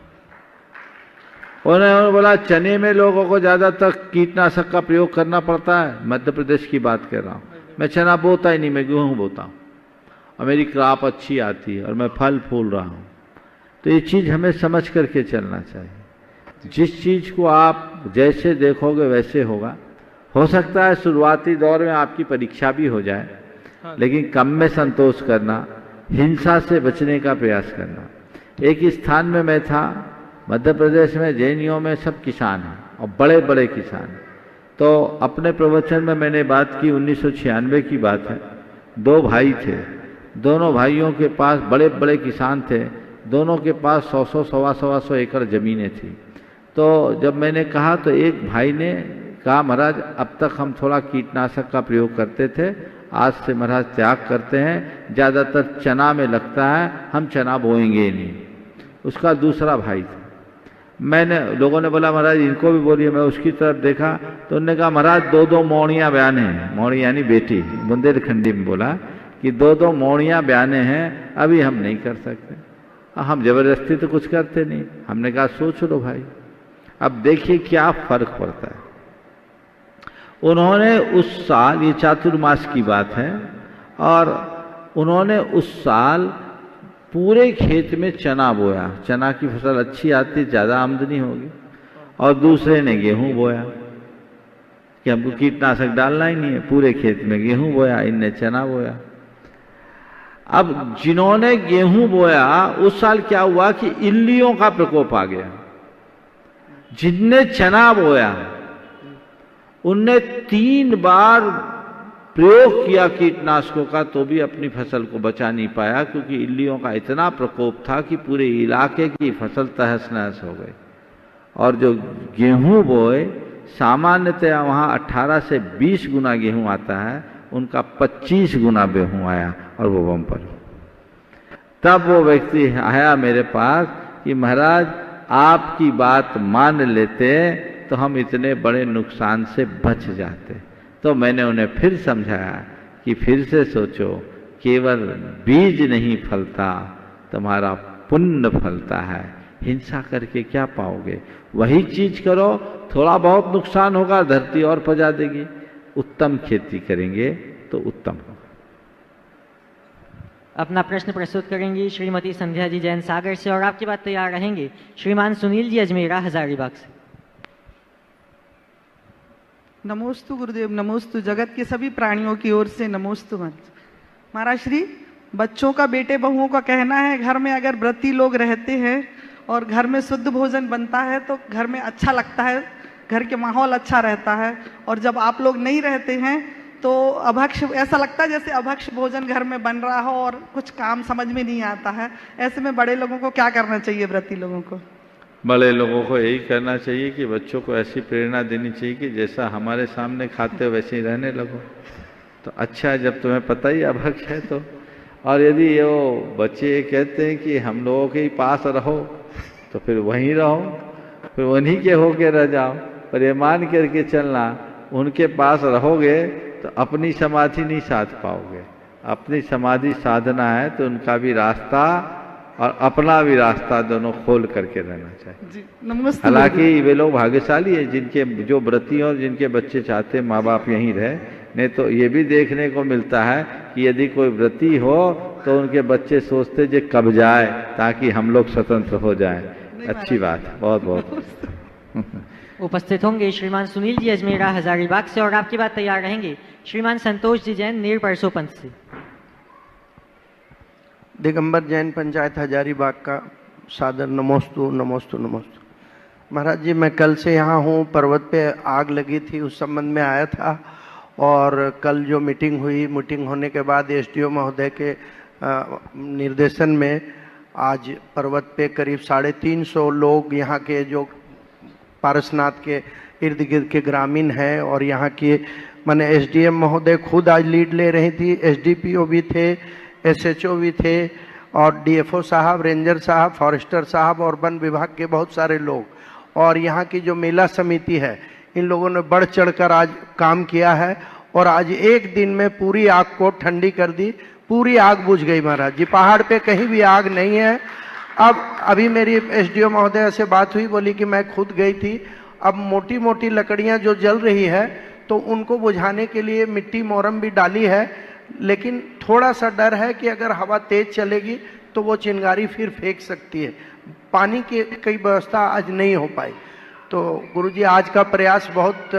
उन्होंने बोला चने में लोगों को ज़्यादातर कीटनाशक का प्रयोग करना पड़ता है, मध्य प्रदेश की बात कर रहा हूँ, मैं चना बोता ही नहीं, मैं गेहूँ बोता हूँ और मेरी क्रॉप अच्छी आती है और मैं फल फूल रहा हूँ। तो ये चीज़ हमें समझ करके चलना चाहिए। जिस चीज़ को आप जैसे देखोगे वैसे होगा। हो सकता है शुरुआती दौर में आपकी परीक्षा भी हो जाए, लेकिन कम में संतोष करना, हिंसा से बचने का प्रयास करना। एक स्थान में मैं था, मध्य प्रदेश में, जैनियों में सब किसान हैं और बड़े बड़े किसान। तो अपने प्रवचन में मैंने बात की, 1996 की बात है। 2 भाई थे, दोनों भाइयों के पास बड़े बड़े किसान थे, दोनों के पास 100-100, 125 एकड़ ज़मीनें थी। तो जब मैंने कहा तो एक भाई ने कहा महाराज अब तक हम थोड़ा कीटनाशक का प्रयोग करते थे, आज से महाराज त्याग करते हैं, ज़्यादातर चना में लगता है, हम चना बोएंगे नहीं। उसका दूसरा भाई था। मैंने, लोगों ने बोला महाराज इनको भी बोलिए, मैं उसकी तरफ देखा तो उन्होंने कहा महाराज 2-2 मौड़ियाँ बयाने हैं, मौड़ी यानी बेटी, बुंदेलखंडी में बोला कि 2-2 मौड़ियाँ बयाने हैं, अभी हम नहीं कर सकते। हम जबरदस्ती तो कुछ करते नहीं। हमने कहा सोच लो भाई। अब देखिए क्या फर्क पड़ता है। उन्होंने उस साल, ये चातुर्मास की बात है, और उन्होंने उस साल पूरे खेत में चना बोया। चना की फसल अच्छी आती, ज़्यादा आमदनी होगी। और दूसरे ने गेहूं बोया कि हमको कीटनाशक डालना ही नहीं है, पूरे खेत में गेहूं बोया, इनने चना बोया। अब जिन्होंने गेहूं बोया उस साल क्या हुआ कि इल्लियों का प्रकोप आ गया। जिनने चना बोया उनने 3 बार प्रयोग किया कीटनाशकों का तो भी अपनी फसल को बचा नहीं पाया, क्योंकि इल्लियों का इतना प्रकोप था कि पूरे इलाके की फसल तहस नहस हो गई। और जो गेहूं बोए, सामान्यतया वहाँ 18 से 20 गुना गेहूं आता है, उनका 25 गुना गेहूं आया और वो बम्पर। तब वो व्यक्ति आया मेरे पास कि महाराज आपकी बात मान लेते तो हम इतने बड़े नुकसान से बच जाते। तो मैंने उन्हें फिर समझाया कि फिर से सोचो, केवल बीज नहीं फलता, तुम्हारा पुण्य फलता है। हिंसा करके क्या पाओगे? वही चीज करो, थोड़ा बहुत नुकसान होगा, धरती और पजा देगी। उत्तम खेती करेंगे तो उत्तम होगा। अपना प्रश्न प्रस्तुत करेंगी श्रीमती संध्या जी जैन सागर से, और आपकी बात तैयार रहेंगे श्रीमान सुनील जी अजमेरा हजारीबाग से। नमोस्तु गुरुदेव, नमोस्तु। जगत के सभी प्राणियों की ओर से नमोस्तु। महाराज श्री, बच्चों का, बेटे बहुओं का कहना है घर में अगर व्रती लोग रहते हैं और घर में शुद्ध भोजन बनता है तो घर में अच्छा लगता है, घर के माहौल अच्छा रहता है। और जब आप लोग नहीं रहते हैं तो अभक्ष, ऐसा लगता है जैसे अभक्ष भोजन घर में बन रहा हो और कुछ काम समझ में नहीं आता है। ऐसे में बड़े लोगों को क्या करना चाहिए, व्रती लोगों को? बड़े लोगों को यही करना चाहिए कि बच्चों को ऐसी प्रेरणा देनी चाहिए कि जैसा हमारे सामने खाते हो वैसे ही रहने लगो। तो अच्छा है जब तुम्हें पता ही अभक्ष है तो। और यदि वो बच्चे कहते हैं कि हम लोगों के ही पास रहो तो फिर वहीं रहो, फिर उन्हीं के होके रह जाओ। पर ये मान करके चलना, उनके पास रहोगे तो अपनी समाधि नहीं साध पाओगे। अपनी समाधि साधना है तो उनका भी रास्ता और अपना भी रास्ता दोनों खोल करके रहना चाहिए। हालांकि वे लोग भाग्यशाली है जिनके, जो व्रती और जिनके बच्चे चाहते माँ बाप यहीं रहे। नहीं तो ये भी देखने को मिलता है कि यदि कोई व्रती हो तो उनके बच्चे सोचते जे कब जाए ताकि हम लोग स्वतंत्र हो जाएं। अच्छी बात है, बहुत बहुत। उपस्थित होंगे श्रीमान सुनील जी अजमेरा हजारीबाग से, और आपकी बात तैयार रहेंगे श्रीमान संतोष जी जैन नीर परसोपंथ से। दिगंबर जैन पंचायत हजारीबाग का सादर नमोस्तु नमोस्तु नमोस्तु। महाराज जी, मैं कल से यहाँ हूँ। पर्वत पे आग लगी थी, उस संबंध में आया था। और कल जो मीटिंग हुई, मीटिंग होने के बाद एसडीओ महोदय के निर्देशन में आज पर्वत पे करीब 350 लोग, यहाँ के जो पारसनाथ के इर्द गिर्द के ग्रामीण हैं और यहाँ के माने एसडीएम महोदय खुद आज लीड ले रही थी, एसडीपीओ भी थे, एसएचओ भी थे, और डीएफओ साहब, रेंजर साहब, फॉरेस्टर साहब और वन विभाग के बहुत सारे लोग। और यहाँ की जो मेला समिति है, इन लोगों ने बढ़ चढ़कर आज काम किया है और आज एक दिन में पूरी आग को ठंडी कर दी। पूरी आग बुझ गई महाराज जी, पहाड़ पे कहीं भी आग नहीं है। अब अभी मेरी एसडीओ महोदय से बात हुई, बोली कि मैं खुद गई थी। अब मोटी मोटी लकड़ियां जो जल रही है तो उनको बुझाने के लिए मिट्टी मोरम भी डाली है, लेकिन थोड़ा सा डर है कि अगर हवा तेज चलेगी तो वो चिंगारी फिर फेंक सकती है। पानी की कई व्यवस्था आज नहीं हो पाई। तो गुरुजी, आज का प्रयास बहुत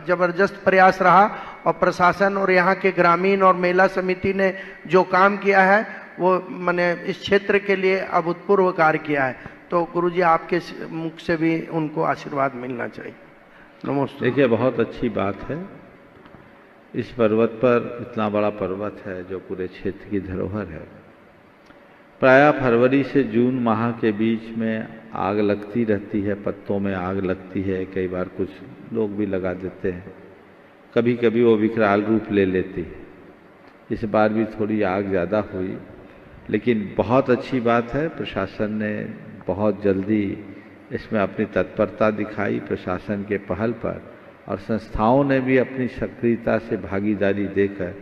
जबरदस्त प्रयास रहा और प्रशासन और यहाँ के ग्रामीण और मेला समिति ने जो काम किया है वो मैंने इस क्षेत्र के लिए अभूतपूर्व कार्य किया है। तो गुरुजी, आपके मुख से भी उनको आशीर्वाद मिलना चाहिए। नमस्ते। देखिए, बहुत अच्छी बात है। इस पर्वत पर, इतना बड़ा पर्वत है जो पूरे क्षेत्र की धरोहर है, प्रायः फरवरी से जून माह के बीच में आग लगती रहती है, पत्तों में आग लगती है। कई बार कुछ लोग भी लगा देते हैं, कभी कभी वो विकराल रूप ले लेती है। इस बार भी थोड़ी आग ज़्यादा हुई, लेकिन बहुत अच्छी बात है, प्रशासन ने बहुत जल्दी इसमें अपनी तत्परता दिखाई प्रशासन के पहल पर, और संस्थाओं ने भी अपनी सक्रियता से भागीदारी देकर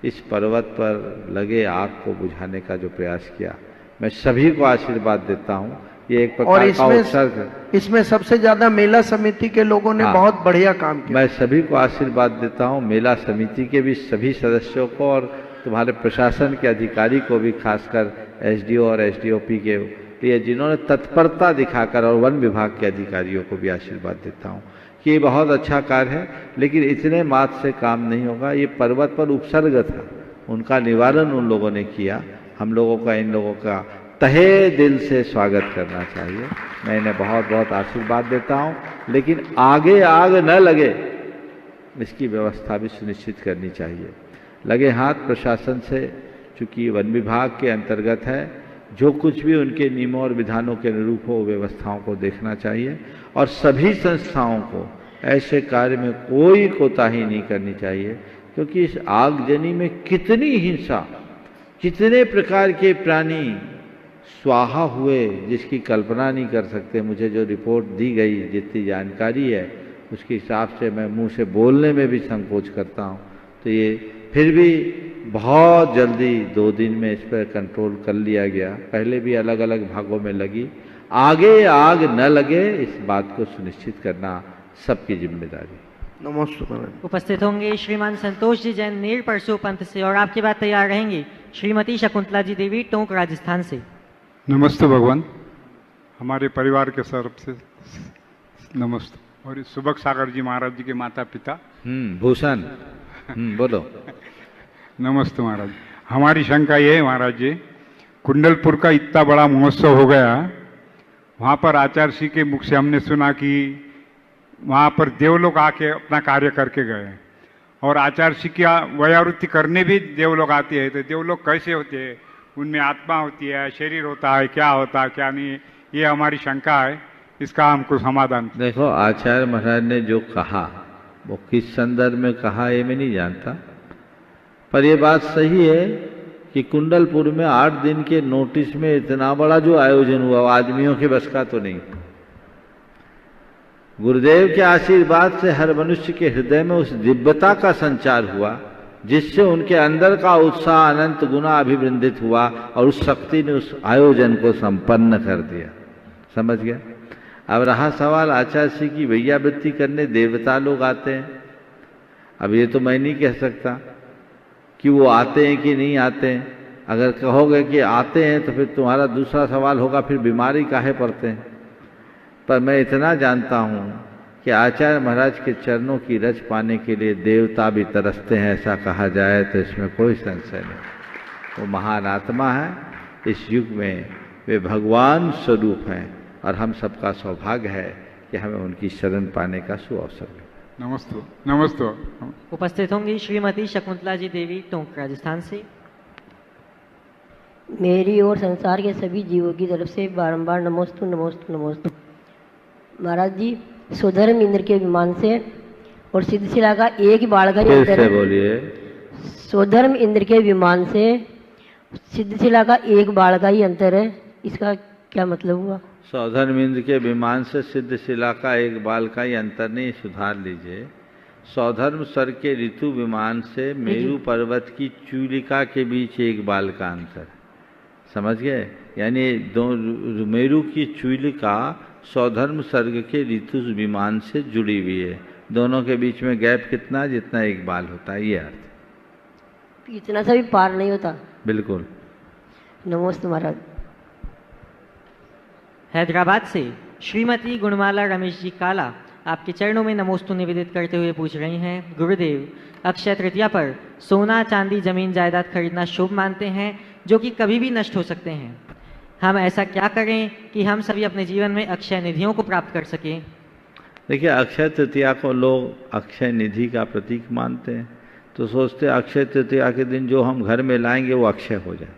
इस पर्वत पर लगे आग को बुझाने का जो प्रयास किया, मैं सभी को आशीर्वाद देता हूँ। ये एक प्रकार का उत्सर्ग। इसमें सबसे ज्यादा मेला समिति के लोगों ने बहुत बढ़िया काम किया। मैं सभी को आशीर्वाद देता हूँ, मेला समिति के भी सभी सदस्यों को और तुम्हारे प्रशासन के अधिकारी को भी, खासकर एसडीओ और एसडीओपी के लिए जिन्होंने तत्परता दिखाकर, और वन विभाग के अधिकारियों को भी आशीर्वाद देता हूँ कि ये बहुत अच्छा कार्य है। लेकिन इतने मात्र से काम नहीं होगा। ये पर्वत पर उपसर्ग था, उनका निवारण उन लोगों ने किया। हम लोगों का, इन लोगों का तहे दिल से स्वागत करना चाहिए। मैं इन्हें बहुत बहुत आशीर्वाद देता हूँ। लेकिन आगे आग न लगे इसकी व्यवस्था भी सुनिश्चित करनी चाहिए। लगे हाथ प्रशासन से, चूँकि वन विभाग के अंतर्गत है, जो कुछ भी उनके नियमों और विधानों के अनुरूप हो व्यवस्थाओं को देखना चाहिए और सभी संस्थाओं को ऐसे कार्य में कोई कोताही नहीं करनी चाहिए, क्योंकि इस आगजनी में कितनी हिंसा, कितने प्रकार के प्राणी स्वाहा हुए जिसकी कल्पना नहीं कर सकते। मुझे जो रिपोर्ट दी गई, जितनी जानकारी है, उसके हिसाब से मैं मुंह से बोलने में भी संकोच करता हूँ। तो ये फिर भी बहुत जल्दी 2 दिन में इस पर कंट्रोल कर लिया गया। पहले भी अलग अलग भागों में लगी, आगे आग न लगे इस बात को सुनिश्चित करना सबकी जिम्मेदारी। नमस्ते। उपस्थित होंगे श्रीमान संतोष जी जैन नीर परसू पंथ से, और आपके बाद तैयार रहेंगी श्रीमती शकुंतला जी देवी टोंक राजस्थान से। नमस्ते भगवान, हमारे परिवार के तरफ से नमस्ते। और सुबक सागर जी महाराज जी के माता पिता भूषण बोलो। नमस्ते महाराज। हमारी शंका ये है महाराज जी, कुंडलपुर का इतना बड़ा महोत्सव हो गया, वहाँ पर आचार्य श्री के मुख से हमने सुना कि वहाँ पर देवलोग आके अपना कार्य करके गए, और आचार्य श्री की वयावृत्ति करने भी देवलोग आते हैं। तो देवलोग कैसे होते हैं, उनमें आत्मा होती है, शरीर होता है, क्या होता है क्या नहीं, ये हमारी शंका है, इसका हमको समाधान। देखो, आचार्य महाराज ने जो कहा वो किस संदर्भ में कहा ये मैं नहीं जानता, पर ये बात सही है कि कुंडलपुर में 8 दिन के नोटिस में इतना बड़ा जो आयोजन हुआ, आदमियों के बस का तो नहीं। गुरुदेव के आशीर्वाद से हर मनुष्य के हृदय में उस दिव्यता का संचार हुआ, जिससे उनके अंदर का उत्साह अनंत गुना अभिवृंदित हुआ, और उस शक्ति ने उस आयोजन को संपन्न कर दिया। समझ गया? अब रहा सवाल आचार्य श्री की वैयावृत्ति करने देवता लोग आते हैं। अब ये तो मैं नहीं कह सकता कि वो आते हैं कि नहीं आते हैं। अगर कहोगे कि आते हैं तो फिर तुम्हारा दूसरा सवाल होगा, फिर बीमारी काहे पड़ते हैं। पर मैं इतना जानता हूँ कि आचार्य महाराज के चरणों की रज पाने के लिए देवता भी तरसते हैं, ऐसा कहा जाए तो इसमें कोई संशय नहीं। वो महान आत्मा है, इस युग में वे भगवान स्वरूप हैं, और हम सबका सौभाग्य है कि हमें उनकी शरण पाने का सुअवसर मिले। नमस्ते। नमस्ते। उपस्थित होंगी श्रीमती शकुंतला जी देवी टोंक राजस्थान से। मेरी और संसार के सभी जीवों की तरफ से बारंबार नमोस्तु नमोस्तु नमोस्तु। महाराज जी, स्वधर्म इंद्र के विमान से और सिद्धशिला का एक ही बाढ़ का ही अंतर है। बोलिए। स्वधर्म इंद्र के विमान से सिद्धशिला का एक बाढ़ का ही अंतर है, इसका क्या मतलब हुआ? स्वधर्म इंद्र के विमान से सिद्धशिला का एक बाल का ही अंतर नहीं, सुधार लीजिए। स्वधर्म सर के ऋतु विमान से मेरु पर्वत की चूलिका के बीच एक बाल का अंतर। समझ गए? यानी दो मेरु की चूलिका स्वधर्म सर्ग के ऋतु विमान से जुड़ी हुई है। दोनों के बीच में गैप कितना, जितना एक बाल होता है, ये अर्थ। इतना सा भी पार नहीं होता। बिल्कुल। नमस्ते महाराज। हैदराबाद से श्रीमती गुणमाला रमेश जी काला आपके चरणों में नमोस्तु निवेदित करते हुए पूछ रही हैं, गुरुदेव, अक्षय तृतीया पर सोना चांदी जमीन जायदाद खरीदना शुभ मानते हैं, जो कि कभी भी नष्ट हो सकते हैं। हम ऐसा क्या करें कि हम सभी अपने जीवन में अक्षय निधियों को प्राप्त कर सकें? देखिए, अक्षय तृतीया को लोग अक्षय निधि का प्रतीक मानते हैं, तो सोचते हैं अक्षय तृतीया के दिन जो हम घर में लाएंगे वो अक्षय हो जाए।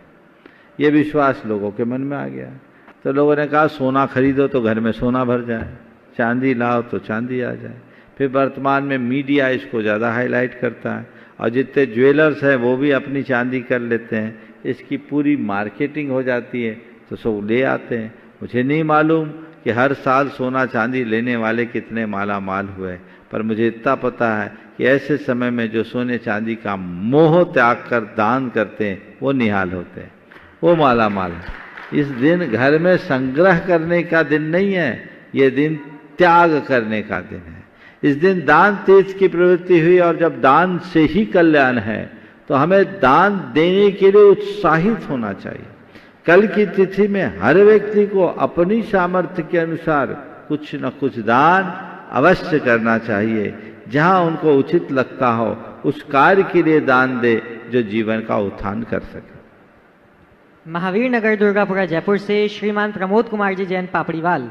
ये विश्वास लोगों के मन में आ गया। तो लोगों ने कहा सोना खरीदो तो घर में सोना भर जाए, चांदी लाओ तो चांदी आ जाए। फिर वर्तमान में मीडिया इसको ज़्यादा हाईलाइट करता है, और जितने ज्वेलर्स हैं वो भी अपनी चांदी कर लेते हैं। इसकी पूरी मार्केटिंग हो जाती है, तो सब ले आते हैं। मुझे नहीं मालूम कि हर साल सोना चांदी लेने वाले कितने माला माल हुए, पर मुझे इतना पता है कि ऐसे समय में जो सोने चांदी का मोह त्याग कर दान करते हैं वो निहाल होते हैं, वो माला माल है। इस दिन घर में संग्रह करने का दिन नहीं है, ये दिन त्याग करने का दिन है। इस दिन दान तीर्थ की प्रवृत्ति हुई, और जब दान से ही कल्याण है तो हमें दान देने के लिए उत्साहित होना चाहिए। कल की तिथि में हर व्यक्ति को अपनी सामर्थ्य के अनुसार कुछ न कुछ दान अवश्य करना चाहिए। जहां उनको उचित लगता हो उस कार्य के लिए दान दे जो जीवन का उत्थान कर सके। महावीर नगर दुर्गापुरा जयपुर से श्रीमान प्रमोद कुमार जी जैन पापड़ीवाल।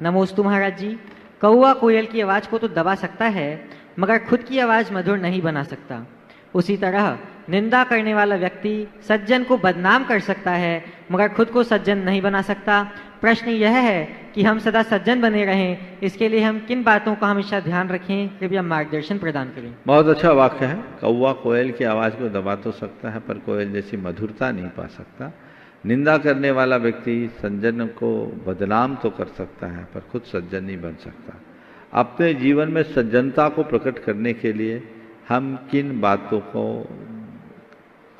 नमोस्तु महाराज जी। कौआ कोयल की आवाज़ को तो दबा सकता है, मगर खुद की आवाज़ मधुर नहीं बना सकता। उसी तरह निंदा करने वाला व्यक्ति सज्जन को बदनाम कर सकता है मगर खुद को सज्जन नहीं बना सकता। प्रश्न यह है कि हम सदा सज्जन बने रहें, इसके लिए हम किन बातों का हमेशा ध्यान रखें? कृपया मार्गदर्शन प्रदान करें। बहुत अच्छा वाक्य है। कौवा कोयल की आवाज़ को दबा तो सकता है पर कोयल जैसी मधुरता नहीं पा सकता। निंदा करने वाला व्यक्ति सज्जन को बदनाम तो कर सकता है पर खुद सज्जन नहीं बन सकता। अपने जीवन में सज्जनता को प्रकट करने के लिए हम किन बातों को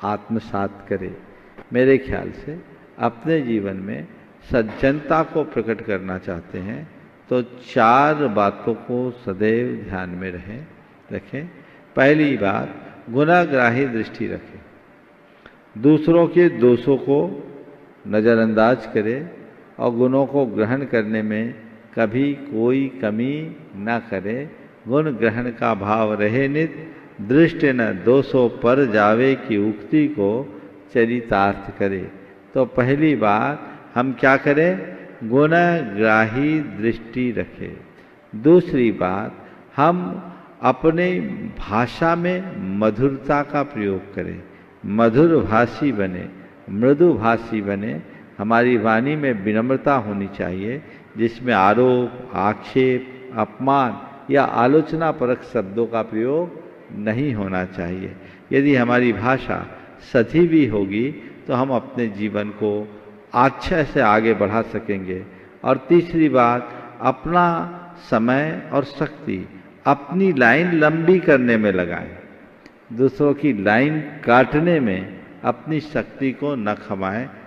आत्मसात करें? मेरे ख्याल से अपने जीवन में सज्जनता को प्रकट करना चाहते हैं तो 4 बातों को सदैव ध्यान में रखें। पहली बात, गुनाहग्राही दृष्टि रखें। दूसरों के दोषों को नज़रअंदाज करें और गुणों को ग्रहण करने में कभी कोई कमी न करें। गुण ग्रहण का भाव रहे नित, दृष्टि न दोषों पर जावे की उक्ति को चरितार्थ करे। तो पहली बात हम क्या करें? गुणग्राही दृष्टि रखें। दूसरी बात, हम अपने भाषा में मधुरता का प्रयोग करें, मधुर भाषी बने, मृदु भाषी बने। हमारी वाणी में विनम्रता होनी चाहिए जिसमें आरोप, आक्षेप, अपमान या आलोचना परक शब्दों का प्रयोग नहीं होना चाहिए। यदि हमारी भाषा सधी भी होगी तो हम अपने जीवन को अच्छे से आगे बढ़ा सकेंगे। और तीसरी बात, अपना समय और शक्ति अपनी लाइन लंबी करने में लगाएं। दूसरों की लाइन काटने में अपनी शक्ति को न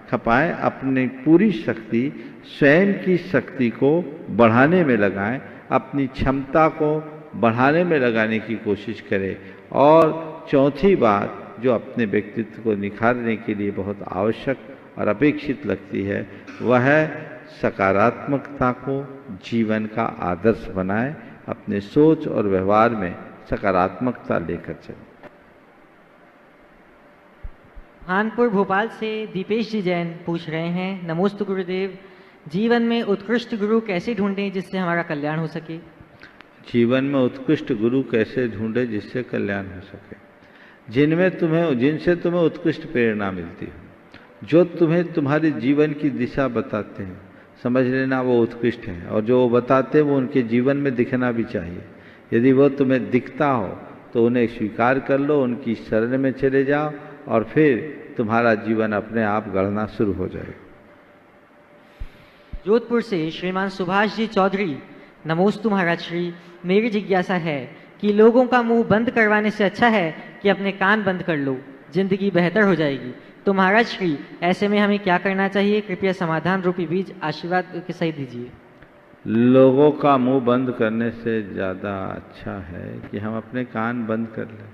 खपाएं। अपनी पूरी शक्ति स्वयं की शक्ति को बढ़ाने में लगाएं। अपनी क्षमता को बढ़ाने में लगाने की कोशिश करें। और चौथी बात जो अपने व्यक्तित्व को निखारने के लिए बहुत आवश्यक और अपेक्षित लगती है वह है सकारात्मकता को जीवन का आदर्श बनाएं। अपने सोच और व्यवहार में सकारात्मकता लेकर चलें। कानपुर भोपाल से दीपेश जी जैन पूछ रहे हैं, नमोस्तु गुरुदेव, जीवन में उत्कृष्ट गुरु कैसे ढूंढें जिससे हमारा कल्याण हो सके? जीवन में उत्कृष्ट गुरु कैसे ढूंढे जिससे कल्याण हो सके? जिनसे तुम्हें उत्कृष्ट प्रेरणा मिलती हो, जो तुम्हें तुम्हारे जीवन की दिशा बताते हैं, समझ लेना वो उत्कृष्ट है। और जो वो बताते हैं वो उनके जीवन में दिखना भी चाहिए। यदि वो तुम्हें दिखता हो तो उन्हें स्वीकार कर लो, उनकी शरण में चले जाओ और फिर तुम्हारा जीवन अपने आप गढ़ना शुरू हो जाएगा। जोधपुर से श्रीमान सुभाष जी चौधरी, नमोस्तु महाराज श्री, मेरी जिज्ञासा है कि लोगों का मुंह बंद करवाने से अच्छा है कि अपने कान बंद कर लो, जिंदगी बेहतर हो जाएगी। तो महाराज श्री, ऐसे में हमें क्या करना चाहिए? कृपया समाधान रूपी बीज आशीर्वाद के सही दीजिए। लोगों का मुंह बंद करने से ज़्यादा अच्छा है कि हम अपने कान बंद कर लें।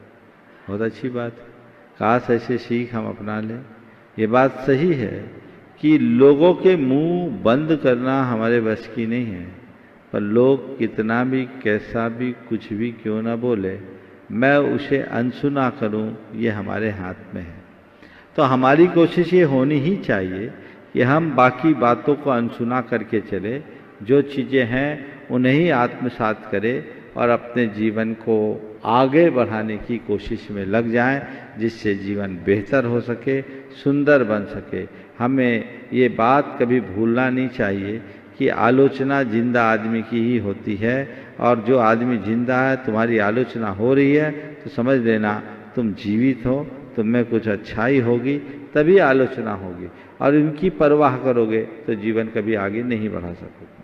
बहुत अच्छी बात है। काश ऐसे सीख हम अपना लें। ये बात सही है कि लोगों के मुंह बंद करना हमारे बस की नहीं है, पर लोग कितना भी कैसा भी कुछ भी क्यों ना बोले, मैं उसे अनसुना करूं, ये हमारे हाथ में है। तो हमारी कोशिश ये होनी ही चाहिए कि हम बाकी बातों को अनसुना करके चले, जो चीज़ें हैं उन्हें ही आत्मसात करें और अपने जीवन को आगे बढ़ाने की कोशिश में लग जाएं, जिससे जीवन बेहतर हो सके, सुंदर बन सके। हमें ये बात कभी भूलना नहीं चाहिए कि आलोचना जिंदा आदमी की ही होती है, और जो आदमी जिंदा है तुम्हारी आलोचना हो रही है तो समझ लेना तुम जीवित हो, तुम में कुछ अच्छाई होगी, तभी आलोचना होगी। और इनकी परवाह करोगे तो जीवन कभी आगे नहीं बढ़ा सकोगे।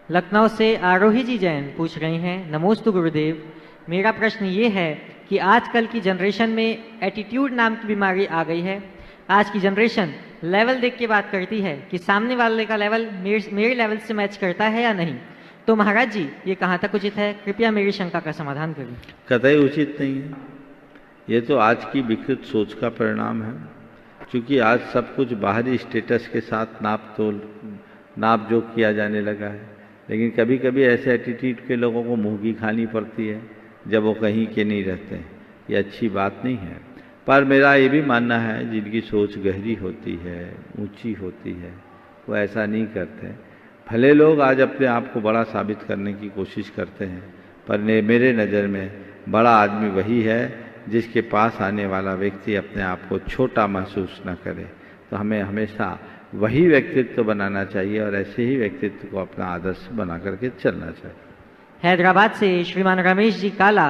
लखनऊ से आरोही जी जैन पूछ रही हैं, नमोस्तु गुरुदेव, मेरा प्रश्न ये है कि आजकल की जनरेशन में एटीट्यूड नाम की बीमारी आ गई है। आज की जनरेशन लेवल देख के बात करती है कि सामने वाले का लेवल मेरे लेवल से मैच करता है या नहीं। तो महाराज जी, ये कहाँ तक उचित है? कृपया मेरी शंका का समाधान करें। कतई उचित नहीं है। ये तो आज की विकृत सोच का परिणाम है, क्योंकि आज सब कुछ बाहरी स्टेटस के साथ नाप जोक किया जाने लगा है। लेकिन कभी कभी ऐसे एटीट्यूड के लोगों को मुँह की खानी पड़ती है जब वो कहीं के नहीं रहते हैं। ये अच्छी बात नहीं है। पर मेरा ये भी मानना है, जिनकी सोच गहरी होती है, ऊंची होती है, वो ऐसा नहीं करते। भले लोग आज अपने आप को बड़ा साबित करने की कोशिश करते हैं, पर मेरे नज़र में बड़ा आदमी वही है जिसके पास आने वाला व्यक्ति अपने आप को छोटा महसूस न करे। तो हमें हमेशा वही व्यक्तित्व बनाना चाहिए और ऐसे ही व्यक्तित्व को अपना आदर्श बना करके चलना चाहिए। हैदराबाद से श्रीमान रमेश जी काला,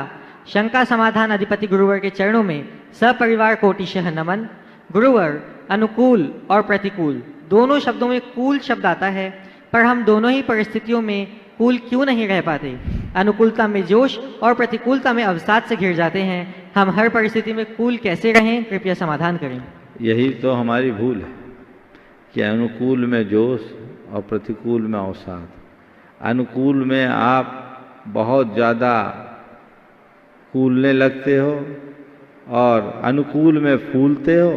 शंका समाधान अधिपति गुरुवर के चरणों में सपरिवार कोटिशः नमन। गुरुवर, अनुकूल और प्रतिकूल दोनों शब्दों में कूल शब्द आता है, पर हम दोनों ही परिस्थितियों में कूल क्यों नहीं रह पाते? अनुकूलता में जोश और प्रतिकूलता में अवसाद से घिर जाते हैं। हम हर परिस्थिति में कूल कैसे रहें? कृपया समाधान करें। यही तो हमारी भूल है कि अनुकूल में जोश और प्रतिकूल में अवसाद। अनुकूल में आप बहुत ज़्यादा कूलने लगते हो और अनुकूल में फूलते हो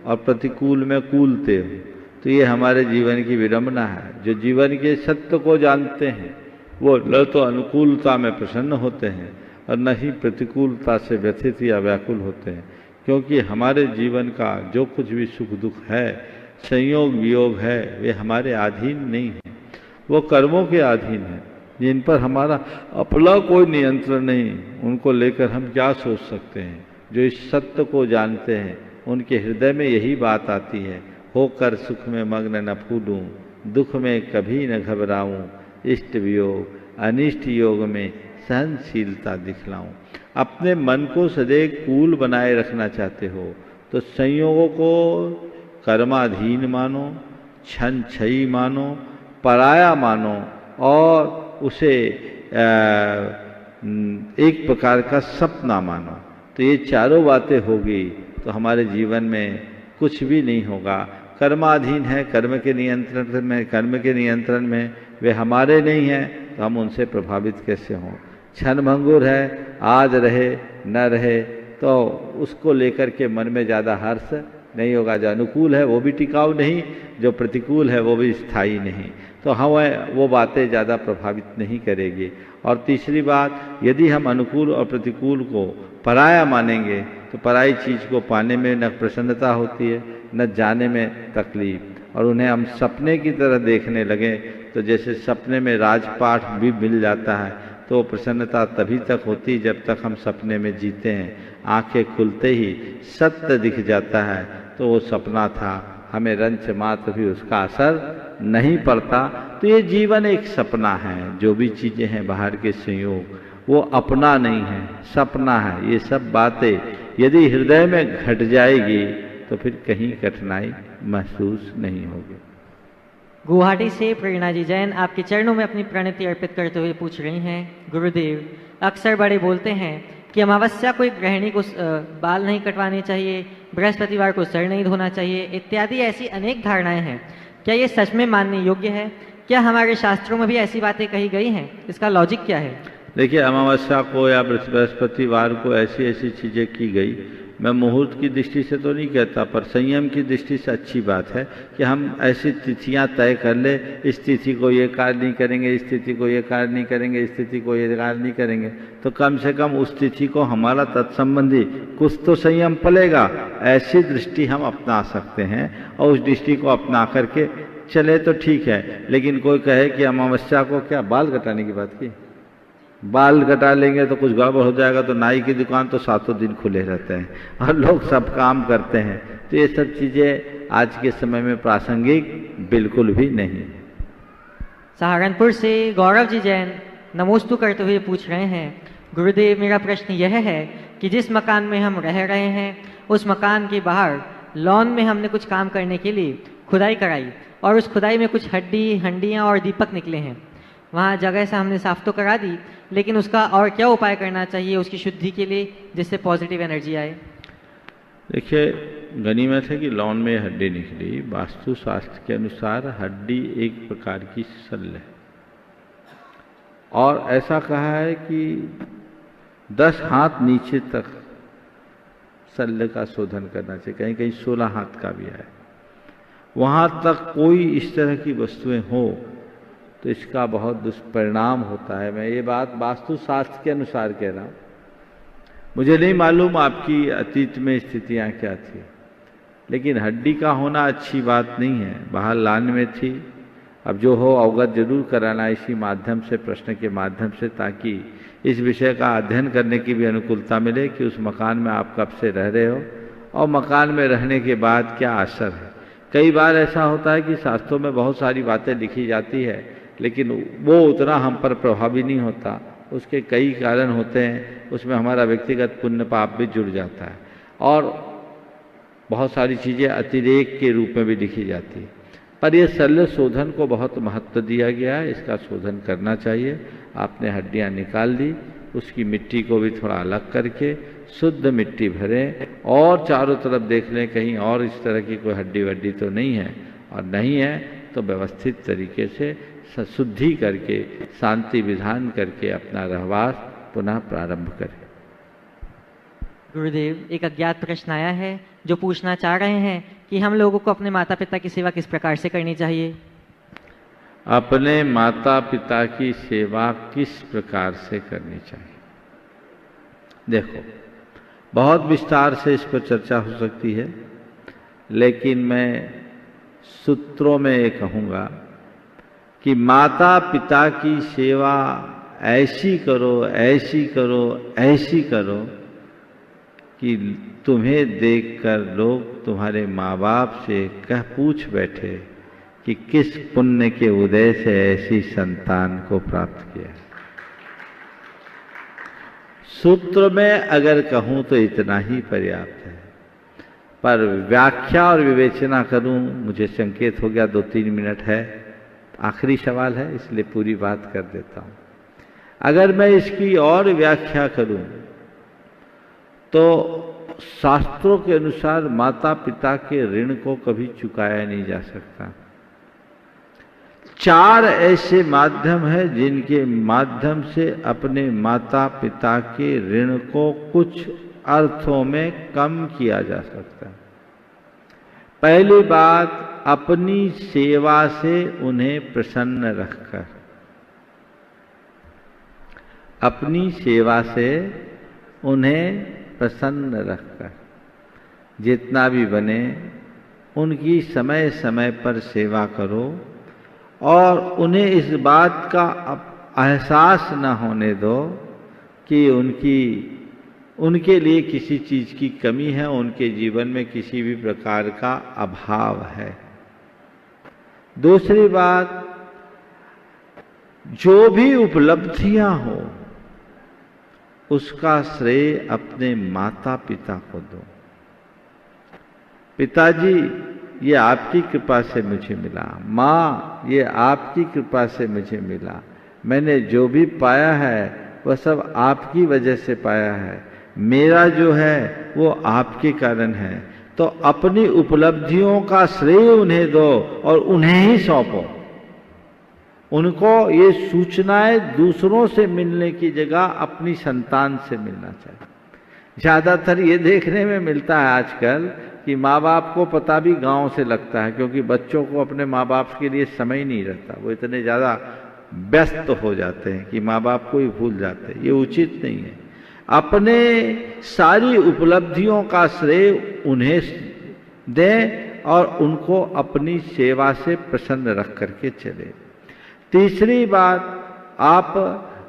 और प्रतिकूल में कूलते हो। तो ये हमारे जीवन की विडंबना है। जो जीवन के सत्य को जानते हैं वो न तो अनुकूलता में प्रसन्न होते हैं और न ही प्रतिकूलता से व्यथित या व्याकुल होते हैं, क्योंकि हमारे जीवन का जो कुछ भी सुख दुख है, संयोग वियोग है, वे हमारे अधीन नहीं है, वो कर्मों के अधीन है जिन पर हमारा अपना कोई नियंत्रण नहीं। उनको लेकर हम क्या सोच सकते हैं? जो इस सत्य को जानते हैं उनके हृदय में यही बात आती है, होकर सुख में मग्न न फूलूं, दुख में कभी न घबराऊं, इष्ट वियोग अनिष्ट योग में सहनशीलता दिखलाऊं। अपने मन को सदैव कूल बनाए रखना चाहते हो तो संयोगों को कर्माधीन मानो, क्षण क्षयी मानो, पराया मानो और उसे एक प्रकार का सपना मानो। तो ये चारों बातें होगी तो हमारे जीवन में कुछ भी नहीं होगा। कर्माधीन है, कर्म के नियंत्रण में वे हमारे नहीं हैं तो हम उनसे प्रभावित कैसे हों। क्षण भंगुर है, आज रहे न रहे तो उसको लेकर के मन में ज़्यादा हर्ष नहीं होगा। जो अनुकूल है वो भी टिकाऊ नहीं, जो प्रतिकूल है वो भी स्थायी नहीं, तो हमें वो बातें ज़्यादा प्रभावित नहीं करेगी। और तीसरी बात, यदि हम अनुकूल और प्रतिकूल को पराया मानेंगे तो पराई चीज़ को पाने में न प्रसन्नता होती है न जाने में तकलीफ, और उन्हें हम सपने की तरह देखने लगे तो जैसे सपने में राजपाट भी मिल जाता है तो प्रसन्नता तभी तक होती जब तक हम सपने में जीते हैं। आंखें खुलते ही सत्य दिख जाता है तो वो सपना था, हमें रंच मात्र भी उसका असर नहीं पड़ता। तो ये जीवन एक सपना है। जो भी चीज़ें हैं बाहर के संयोग वो अपना नहीं है, सपना है। ये सब बातें यदि हृदय में घट जाएगी तो फिर कहीं कठिनाई महसूस नहीं होगी। गुवाहाटी से प्रेरणा जी जैन आपके चरणों में अपनी प्रणति अर्पित करते हुए पूछ रही हैं, गुरुदेव, अक्सर बड़े बोलते हैं कि अमावस्या को एक गृहिणी को बाल नहीं कटवाने चाहिए, बृहस्पतिवार को सर नहीं धोना चाहिए इत्यादि ऐसी अनेक धारणाएं हैं। क्या ये सच में मानने योग्य है? क्या हमारे शास्त्रों में भी ऐसी बातें कही गई हैं? इसका लॉजिक क्या है? देखिए, अमावस्या को या बृहस्पतिवार को ऐसी ऐसी चीज़ें की गई, मैं मुहूर्त की दृष्टि से तो नहीं कहता, पर संयम की दृष्टि से अच्छी बात है कि हम ऐसी तिथियां तय कर ले, इस तिथि को ये कार्य नहीं करेंगे, इस तिथि को ये कार्य नहीं करेंगे, इस तिथि को ये कार्य नहीं करेंगे, तो कम से कम उस तिथि को हमारा तत्संबंधी कुछ तो संयम पलेगा। ऐसी दृष्टि हम अपना सकते हैं और उस दृष्टि को अपना करके चले तो ठीक है। लेकिन कोई कहे कि अमावस्या को क्या बाल कटाने की बात की, बाल कटा लेंगे तो कुछ गड़बड़ हो जाएगा, तो नाई की दुकान तो 7 दिन खुले रहते हैं और लोग सब काम करते हैं। तो ये सब चीज़ें आज के समय में प्रासंगिक बिल्कुल भी नहीं। सहारनपुर से गौरव जी जैन नमोस्तु करते हुए पूछ रहे हैं, गुरुदेव, मेरा प्रश्न यह है कि जिस मकान में हम रह रहे हैं उस मकान के बाहर लॉन में हमने कुछ काम करने के लिए खुदाई कराई और उस खुदाई में कुछ हड्डियाँ और दीपक निकले हैं। वहाँ जगह से हमने साफ तो करा दी, लेकिन उसका और क्या उपाय करना चाहिए उसकी शुद्धि के लिए जिससे पॉजिटिव एनर्जी आए? देखिए, गनीमत है कि लॉन में हड्डी निकली। वास्तु शास्त्र के अनुसार हड्डी एक प्रकार की शल्य है और ऐसा कहा है कि 10 हाथ नीचे तक शल्य का शोधन करना चाहिए, कहीं कहीं 16 हाथ का भी है। वहाँ तक कोई इस तरह की वस्तुएं हो तो इसका बहुत दुष्परिणाम होता है। मैं ये बात वास्तु शास्त्र के अनुसार कह रहा हूँ, मुझे नहीं मालूम आपकी अतीत में स्थितियाँ क्या थी, लेकिन हड्डी का होना अच्छी बात नहीं है। बाहर लान में थी अब जो हो अवगत जरूर कराना इसी माध्यम से, प्रश्न के माध्यम से, ताकि इस विषय का अध्ययन करने की भी अनुकूलता मिले कि उस मकान में आप कब से रह रहे हो और मकान में रहने के बाद क्या असर है। कई बार ऐसा होता है कि शास्त्रों में बहुत सारी बातें लिखी जाती है, लेकिन वो उतना हम पर प्रभावी नहीं होता। उसके कई कारण होते हैं, उसमें हमारा व्यक्तिगत पुण्य पाप भी जुड़ जाता है और बहुत सारी चीज़ें अतिरेक के रूप में भी लिखी जाती है। पर ये शल्य शोधन को बहुत महत्व दिया गया है, इसका शोधन करना चाहिए। आपने हड्डियाँ निकाल दी, उसकी मिट्टी को भी थोड़ा अलग करके शुद्ध मिट्टी भरें और चारों तरफ देख लें कहीं और इस तरह की कोई हड्डी वड्डी तो नहीं है, और नहीं है तो व्यवस्थित तरीके से शुद्धि करके शांति विधान करके अपना रहवास पुनः प्रारंभ करें। गुरुदेव, एक अज्ञात प्रश्न आया है जो पूछना चाह रहे हैं कि हम लोगों को अपने माता पिता की सेवा किस प्रकार से करनी चाहिए। अपने माता पिता की सेवा किस प्रकार से करनी चाहिए? देखो, बहुत विस्तार से इस पर चर्चा हो सकती है, लेकिन मैं सूत्रों में ये कहूँगा कि माता पिता की सेवा ऐसी करो, ऐसी करो, ऐसी करो कि तुम्हें देखकर लोग तुम्हारे माँ बाप से कह पूछ बैठे कि किस पुण्य के उदय से ऐसी संतान को प्राप्त किया। सूत्र में अगर कहूँ तो इतना ही पर्याप्त है, पर व्याख्या और विवेचना करूँ, मुझे संकेत हो गया 2-3 मिनट है, आखिरी सवाल है इसलिए पूरी बात कर देता हूँ। अगर मैं इसकी और व्याख्या करूँ तो शास्त्रों के अनुसार माता पिता के ऋण को कभी चुकाया नहीं जा सकता। 4 ऐसे माध्यम हैं जिनके माध्यम से अपने माता पिता के ऋण को कुछ अर्थों में कम किया जा सकता है। पहली बात, अपनी सेवा से उन्हें प्रसन्न रखकर, अपनी सेवा से उन्हें प्रसन्न रखकर जितना भी बने उनकी समय समय पर सेवा करो और उन्हें इस बात का एहसास न होने दो कि उनके लिए किसी चीज़ की कमी है, उनके जीवन में किसी भी प्रकार का अभाव है। दूसरी बात, जो भी उपलब्धियां हो उसका श्रेय अपने माता पिता को दो। पिताजी, ये आपकी कृपा से मुझे मिला, माँ ये आपकी कृपा से मुझे मिला, मैंने जो भी पाया है वह सब आपकी वजह से पाया है, मेरा जो है वो आपके कारण है। तो अपनी उपलब्धियों का श्रेय उन्हें दो और उन्हें ही सौंपो। उनको ये सूचनाएं दूसरों से मिलने की जगह अपनी संतान से मिलना चाहिए। ज़्यादातर ये देखने में मिलता है आजकल कि माँ बाप को पता भी गांव से लगता है, क्योंकि बच्चों को अपने माँ बाप के लिए समय ही नहीं रहता, वो इतने ज़्यादा व्यस्त हो जाते हैं कि माँ बाप को ही भूल जाते हैं। ये उचित नहीं है। अपने सारी उपलब्धियों का श्रेय उन्हें दें और उनको अपनी सेवा से प्रसन्न रख करके चले। तीसरी बात, आप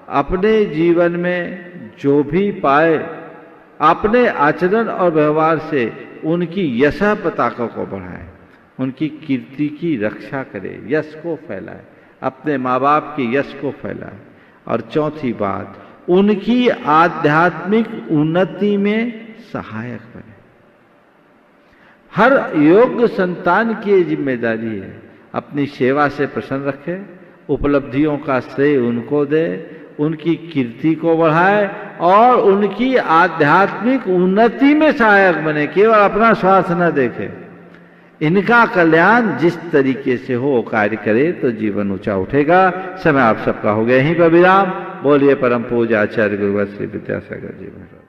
अपने जीवन में जो भी पाए अपने आचरण और व्यवहार से उनकी यशः पताका को बढ़ाएं, उनकी कीर्ति की रक्षा करें, यश को फैलाएं, अपने माँ बाप के यश को फैलाएं। और चौथी बात, उनकी आध्यात्मिक उन्नति में सहायक बने। हर योग्य संतान की जिम्मेदारी है अपनी सेवा से प्रसन्न रखे, उपलब्धियों का श्रेय उनको दे, उनकी कीर्ति को बढ़ाए और उनकी आध्यात्मिक उन्नति में सहायक बने, केवल अपना स्वार्थ न देखे। इनका कल्याण जिस तरीके से हो कार्य करे तो जीवन ऊंचा उठेगा। समय आप सबका हो गया यहीं पर विराम। बोलिए परम पूज्य आचार्य गुरुवर श्री विद्यासागर जी महाराज।